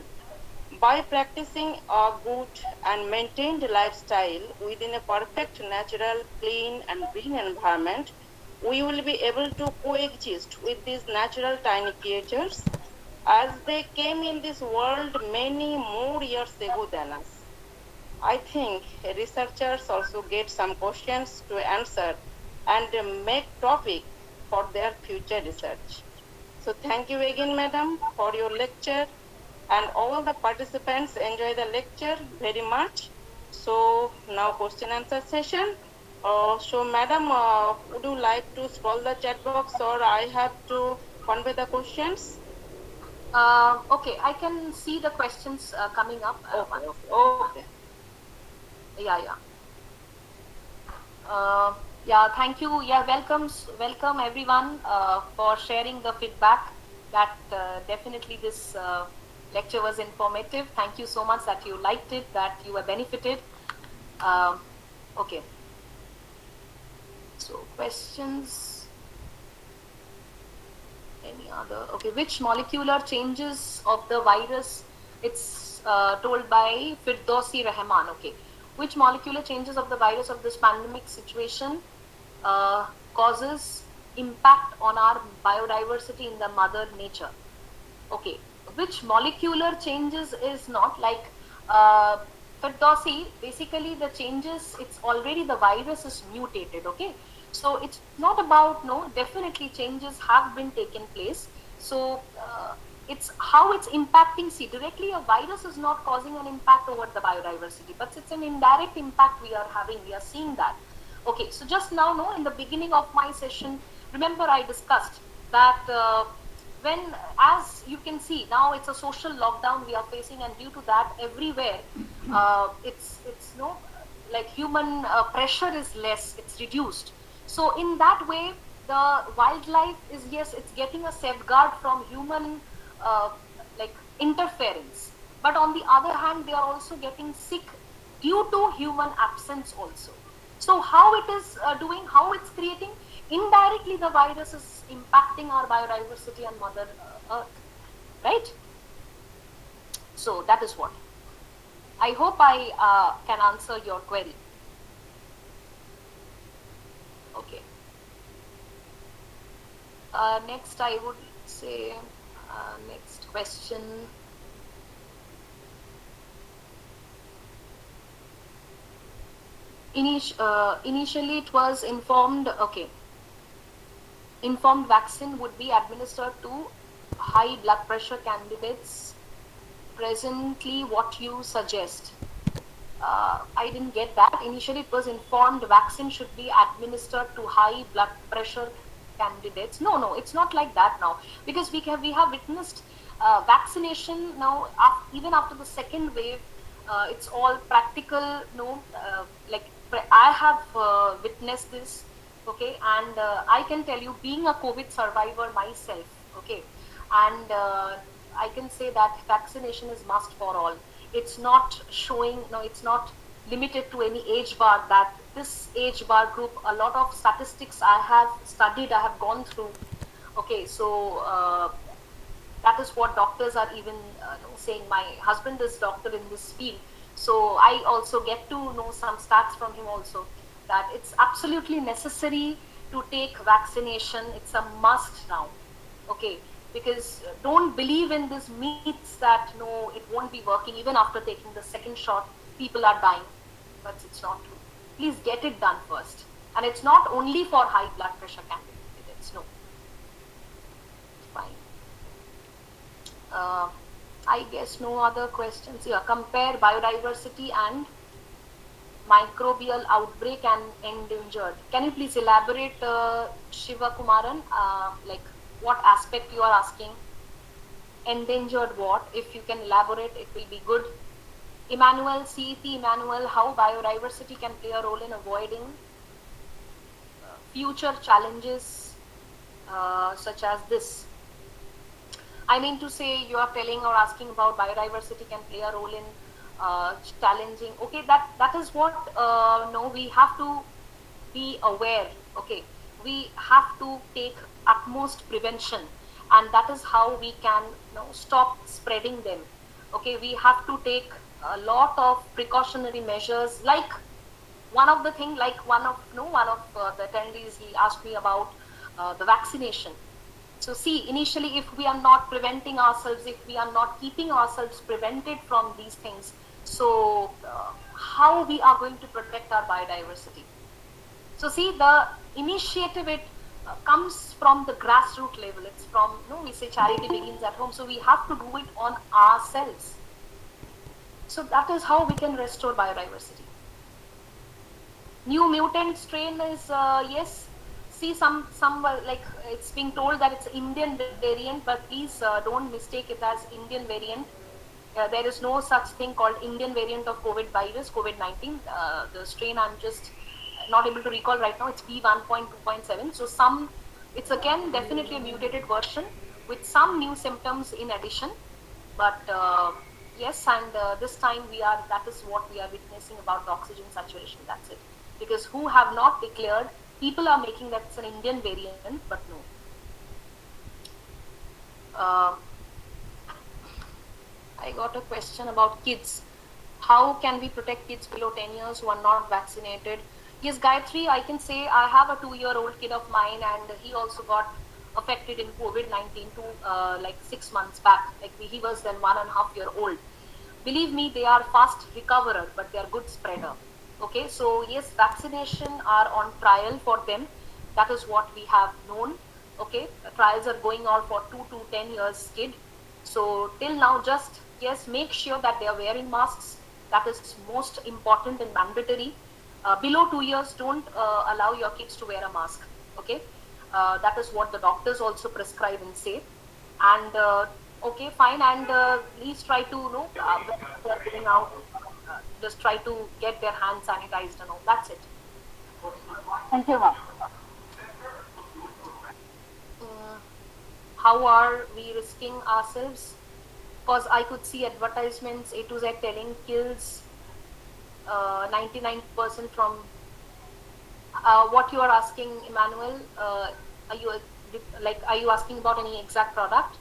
By practicing a good and maintained lifestyle within a perfect, natural, clean and green environment, we will be able to coexist with these natural tiny creatures as they came in this world many more years ago than us. I think researchers also get some questions to answer and make topic for their future research. So thank you again, madam, for your lecture, and all the participants enjoy the lecture very much. So now question answer session. So madam, would you like to scroll the chat box, or I have to convey the questions? Okay, I can see the questions coming up. Okay. Yeah. Yeah, thank you. Yeah, welcome everyone for sharing the feedback. That definitely this lecture was informative. Thank you so much that you liked it, that you were benefited. Okay. So questions. Any other? Okay, which molecular changes of the virus? It's told by Firdausi Rahman. Okay, which molecular changes of the virus of this pandemic situation causes impact on our biodiversity in the mother nature? Okay, which molecular changes is not like Firdausi, basically the changes, it's already the virus is mutated. Okay, so it's not about, no, definitely changes have been taken place. So it's how it's impacting. See, directly a virus is not causing an impact over the biodiversity, but it's an indirect impact we are having. We are seeing that. Okay, so just now, no, in the beginning of my session, remember I discussed that when, as you can see, now it's a social lockdown we are facing, and due to that, everywhere it's no, like human pressure is less, it's reduced. So in that way, the wildlife is, yes, it's getting a safeguard from human like interference, but on the other hand, they are also getting sick due to human absence also. So how it is doing, how it's creating, indirectly the virus is impacting our biodiversity and Mother Earth, right? So that is what. I hope I can answer your query. Okay. Next, I would say, next question. Initially, it was informed, okay, informed vaccine would be administered to high blood pressure candidates. Presently, what you suggest? I didn't get that. Initially, it was informed vaccine should be administered to high blood pressure candidates. No, it's not like that now, because we have witnessed vaccination now. Even after the second wave, it's all practical. No, I have witnessed this. Okay, and I can tell you, being a COVID survivor myself. Okay, and I can say that vaccination is must for all. It's not showing, no, it's not limited to any age bar, that this age bar group, a lot of statistics I have studied, I have gone through. Okay, so that is what doctors are even saying. My husband is doctor in this field, so I also get to know some stats from him also, that it's absolutely necessary to take vaccination. It's a must now. Okay, because don't believe in this myths that no, it won't be working. Even after taking the second shot, people are dying, but it's not true. Please get it done first. And it's not only for high blood pressure candidates. No, fine. uh, I guess no other questions here. Compare biodiversity and microbial outbreak and endangered. Can you please elaborate, Shiva Kumaran, like what aspect you are asking? Endangered what? If you can elaborate, it will be good. Emmanuel, CET Emmanuel, how biodiversity can play a role in avoiding future challenges such as this? I mean to say, you are telling or asking about biodiversity can play a role in challenging. Okay, that is what. No, we have to be aware. Okay, we have to take utmost prevention, and that is how we can stop spreading them. Okay, we have to take a lot of precautionary measures. Like one of the thing, like one of the attendees, he asked me about the vaccination. So see, initially, if we are not preventing ourselves, if we are not keeping ourselves prevented from these things, so how we are going to protect our biodiversity? So see, the initiative, it comes from the grassroots level. It's from, we say charity begins at home. So we have to do it on ourselves. So that is how we can restore biodiversity. New mutant strain is, yes. See, some like it's being told that it's Indian variant, but please don't mistake it as Indian variant. There is no such thing called Indian variant of COVID virus, COVID-19. The strain I'm just not able to recall right now. It's B1.2.7. So it's again definitely a mutated version with some new symptoms in addition. But yes, and this time that is what we are witnessing about the oxygen saturation. That's it. Because who have not declared, people are making that it's an Indian variant, but no. I got a question about kids. How can we protect kids below 10 years who are not vaccinated? Yes, Gayatri, I can say I have a 2-year-old kid of mine, and he also got affected in COVID-19 like 6 months back. Like he was then 1.5-year-old. Believe me, they are fast recoverer, but they are good spreader. Okay, so yes, vaccination are on trial for them. That is what we have known. Okay, the trials are going on for 2 to 10 years kid. So till now, just yes, make sure that they are wearing masks. That is most important and mandatory. Below 2 years, don't allow your kids to wear a mask. Okay, that is what the doctors also prescribe and say. And okay, fine, and please try to getting out. Just try to get their hands sanitized and all. That's it. Thank you, ma'am. How are we risking ourselves? Because I could see advertisements A to Z telling kills 99% from What you are asking, Emmanuel, are you are you asking about any exact product?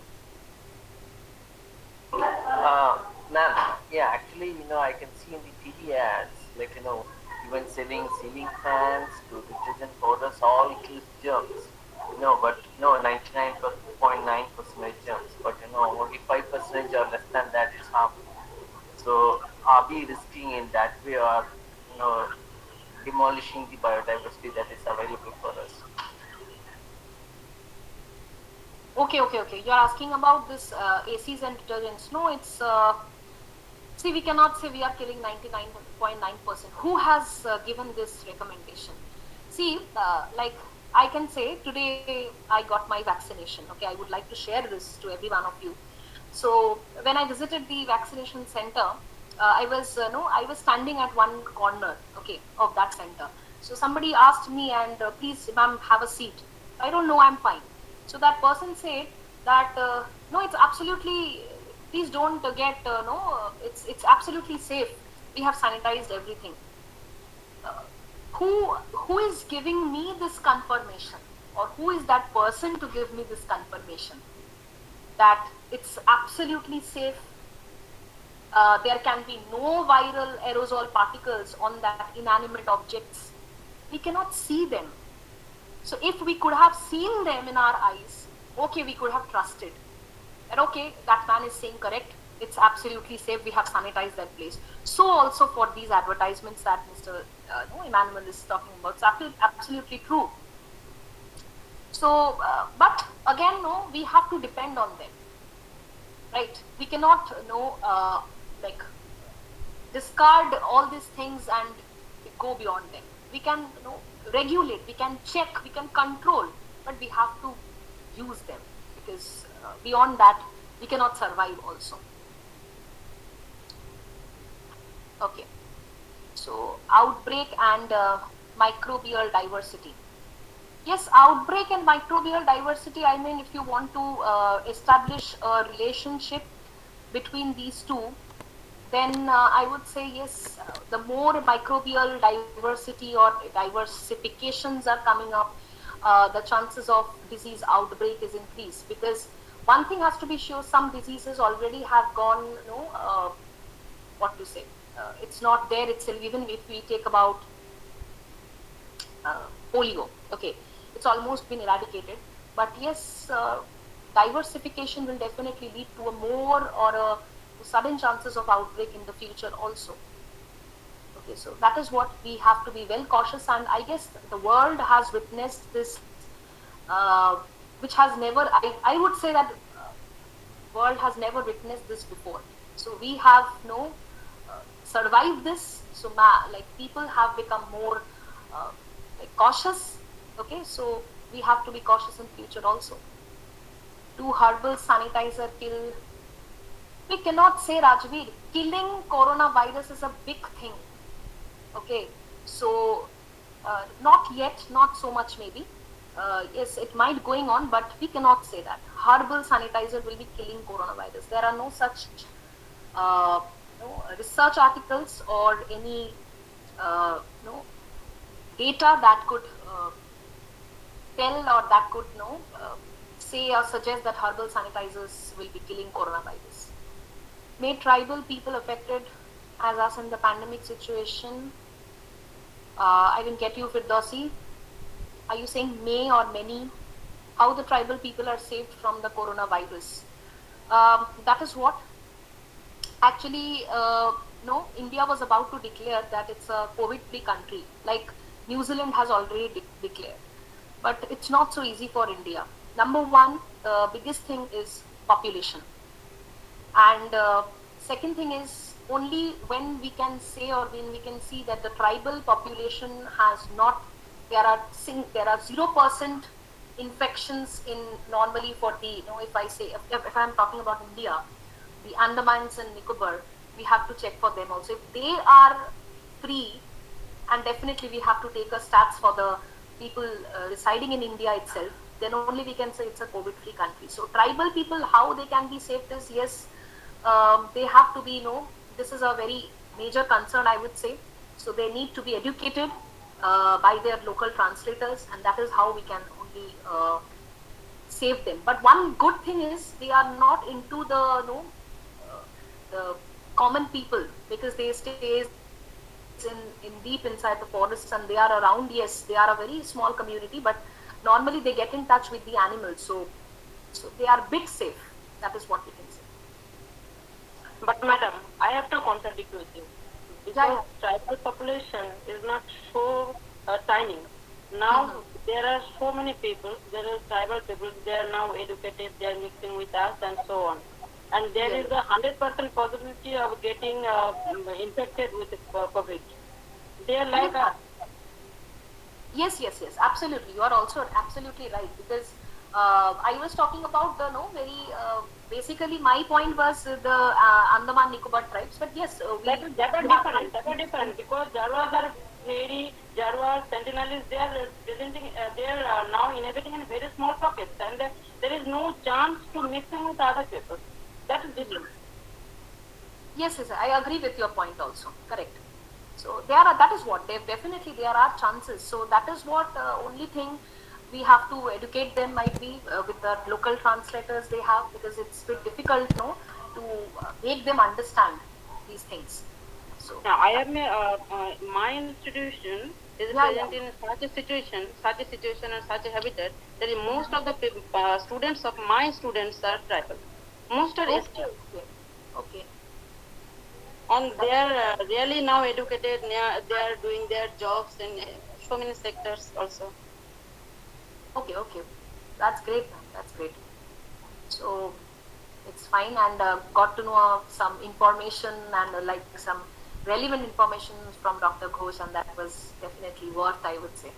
Ma'am, yeah, actually, I can see in the TV ads, like, even selling ceiling fans to detergent powders, all kills germs. But, 99.9% germs, but, only 5% or less than that is harmful. So, are we risking in that way or, demolishing the biodiversity that is available for us? Okay. You're asking about this ACs and detergents. No, it's see, we cannot say we are killing 99.9%. Who has given this recommendation? See, like I can say today I got my vaccination. Okay, I would like to share this to every one of you. So when I visited the vaccination center, I was no, I was standing at one corner, okay, of that center. So somebody asked me, and please, ma'am, have a seat. I don't know, I'm fine. So that person said that no, it's absolutely. Please don't get no. It's absolutely safe. We have sanitized everything. Uh, who is giving me this confirmation, or who is that person to give me this confirmation that it's absolutely safe? There can be no viral aerosol particles on that inanimate objects. We cannot see them. So if we could have seen them in our eyes, okay, we could have trusted. And okay, that man is saying correct. It's absolutely safe. We have sanitized that place. So also for these advertisements that Mr. No, Emmanuel is talking about, it's absolutely true. So, but again, no, we have to depend on them, right? We cannot, like discard all these things and go beyond them. We can, regulate, we can check, we can control, but we have to use them because beyond that, we cannot survive also. Okay. So, outbreak and microbial diversity. Yes, outbreak and microbial diversity, I mean, if you want to establish a relationship between these two, then I would say yes, the more microbial diversity or diversifications are coming up, the chances of disease outbreak is increased because one thing has to be sure, some diseases already have gone, what to say, it's not there itself. Even if we take about polio, okay, it's almost been eradicated. But yes, diversification will definitely lead to a more or a sudden chances of outbreak in the future also. Okay, so that is what we have to be well cautious, and I guess the world has witnessed this, which has never. I would say that world has never witnessed this before. So we have survived this. So like people have become more like cautious. Okay, so we have to be cautious in future also. Do herbal sanitizer kill? We cannot say, Rajveer, killing coronavirus is a big thing. Okay, so not yet, not so much maybe. Yes, it might going on, but we cannot say that herbal sanitizer will be killing coronavirus. There are no such research articles or any data that could tell or that could say or suggest that herbal sanitizers will be killing coronavirus. May tribal people affected as us in the pandemic situation? I didn't get you, Firdausi. Are you saying may or many? How the tribal people are saved from the coronavirus? That is what actually, no, India was about to declare that it's a COVID-free country, like New Zealand has already declared. But it's not so easy for India. Number one, the biggest thing is population. And second thing is only when we can say or when we can see that the tribal population has not, there are 0% infections in normally for the, if I say, if I'm talking about India, the Andamans and Nicobar, we have to check for them also. If they are free, and definitely we have to take a stats for the people residing in India itself, then only we can say it's a COVID-free country. So tribal people, how they can be saved is, yes, they have to be, this is a very major concern, I would say. So they need to be educated. by their local translators, and that is how we can only save them. But one good thing is they are not into the the common people, because they stay in deep inside the forests and they are around. Yes, they are a very small community, but normally they get in touch with the animals, so they are bit safe. That is what we can say. But madam, I have to contradict with you because Yeah. tribal population is not so tiny. Now there are so many people. There are tribal people. They are now educated. They are mixing with us and so on. And there is a 100% possibility of getting infected with COVID. They are like us. Yes, yes, yes, absolutely. You are also absolutely right, because I was talking about the no very basically my point was the Andaman Nicobar tribes, but yes, That are different. That are different because Jarwas are very Jarwas, Sentinels. They are presenting. They are now inhabiting in very small pockets, and there is no chance to mixing with other people. That is different. yes, yes, I agree with your point also. Correct. So there are, that is what they definitely there are chances. So that is what only thing we have to educate them might be with the local translators they have, because it's a bit difficult, no, to make them understand these things. So Now, I am my institution is yeah, present yeah. in such a situation and such a habitat that is most of the students of my students are tribal. Most are Okay, ST. okay, okay. And they are really now educated. They are doing their jobs in so many sectors also. Okay, okay. That's great, man. That's great. So it's fine, and got to know some information and like some relevant information from Dr. Ghosh, and that was definitely worth, I would say.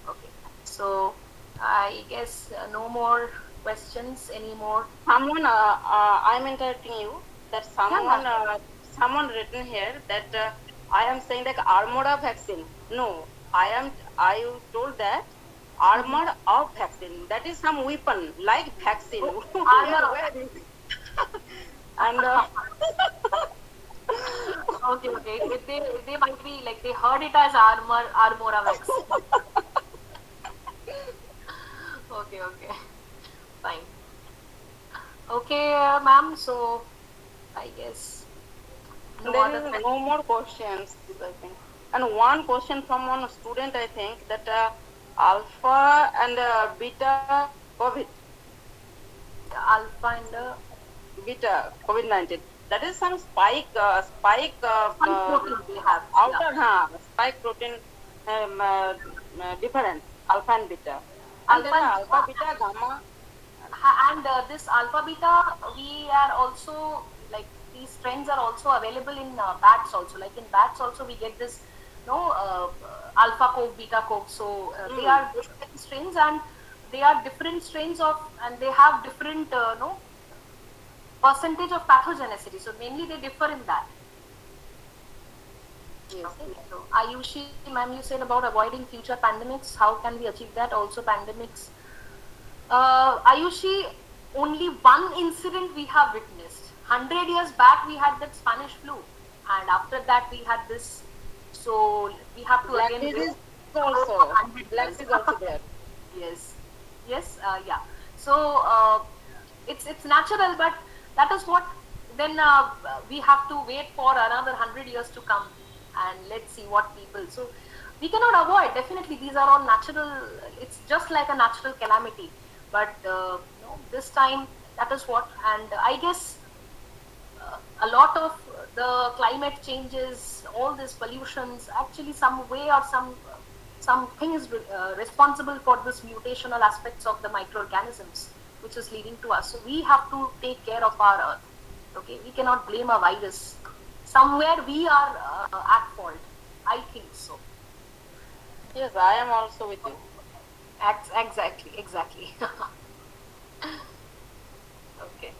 Okay. So I guess no more questions anymore. Someone, I'm interrupting you. That Yeah, someone, yeah. someone written here that I am saying like armora vaccine. No, I am. I told that armor of vaccine. That is some weapon like vaccine. We Armor are of wearing. And Okay, okay. They might be like they heard it as Armora vaccine. Okay, okay. Fine. Okay, ma'am. So I guess no there other is question. no more questions, I think. And one question from one student, I think, that alpha and beta COVID, Alpha and beta COVID-19. That is some some protein they have. Yeah. outer spike protein difference, alpha and beta. And Alpha there and are alpha, beta. beta, gamma. And this alpha beta, we are also like these strains are also available in bats also. Like in bats also, we get this no alpha coke, beta coke. So they are different strains, and they are different strains of, and they have different no percentage of pathogenicity. So mainly they differ in that. Yes. Okay. So Ayushi, ma'am, you said about avoiding future pandemics. How can we achieve that? Also pandemics. Ayushi, only one incident we have witnessed. 100 years back, we had that Spanish flu, and after that, we had this. So we have to Black again disease wait also. 100 Black years. is also there. Yes, yes, yeah. So it's natural, but that is what. Then we have to wait for another 100 years to come, and let's see what people. So we cannot avoid. Definitely, these are all natural. It's just like a natural calamity. But no, this time that is what, and I guess a lot of the climate changes, all these pollutions, actually some way or something is responsible for this mutational aspects of the microorganisms, which is leading to us. So we have to take care of our earth. Okay, we cannot blame a virus. Somewhere we are at fault. I think so. Yes, I am also with you. Exactly, exactly. Okay.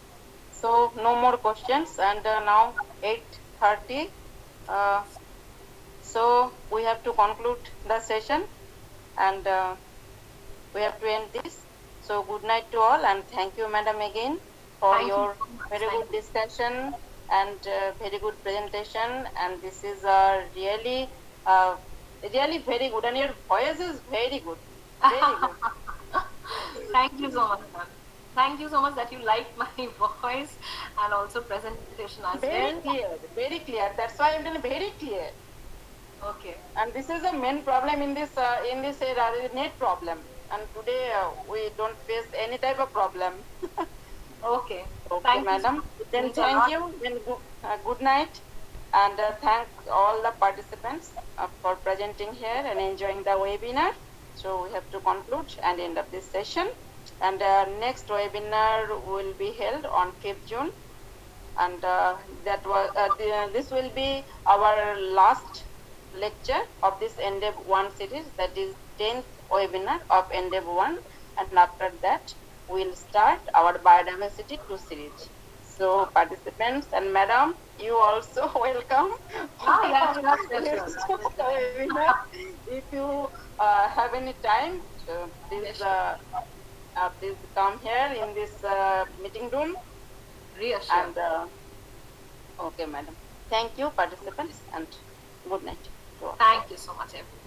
So no more questions, and now 8:30. Uh, so we have to conclude the session, and we have to end this. So good night to all, and thank you, madam, again for Thank you your so much. very Thank good discussion and very good presentation. And this is a really really very good, and your voice is very good. Very good. Thank you so much, ma'am. Thank you so much that you liked my voice and also presentation as Very well. clear, very clear. That's why I'm telling very clear. Okay. And this is the main problem in this era, the net problem. And today we don't face any type of problem. Okay. Okay, Thank you so madam. much. It Then means a thank lot. you. Then good night, and thank all the participants for presenting here and enjoying the webinar. So we have to conclude and end up this session. And next webinar will be held on 5th June, and this will be our last lecture of this NDEV 1 series, that is 10th webinar of NDEV 1, and after that we'll start our biodiversity 2 series. So participants and madam, you also welcome Yeah, on sure, this sure. webinar. If you have any time, please please come here in this meeting room. Reassure. And okay, madam. Thank you, participants, and good night to all. Thank you so much, everyone.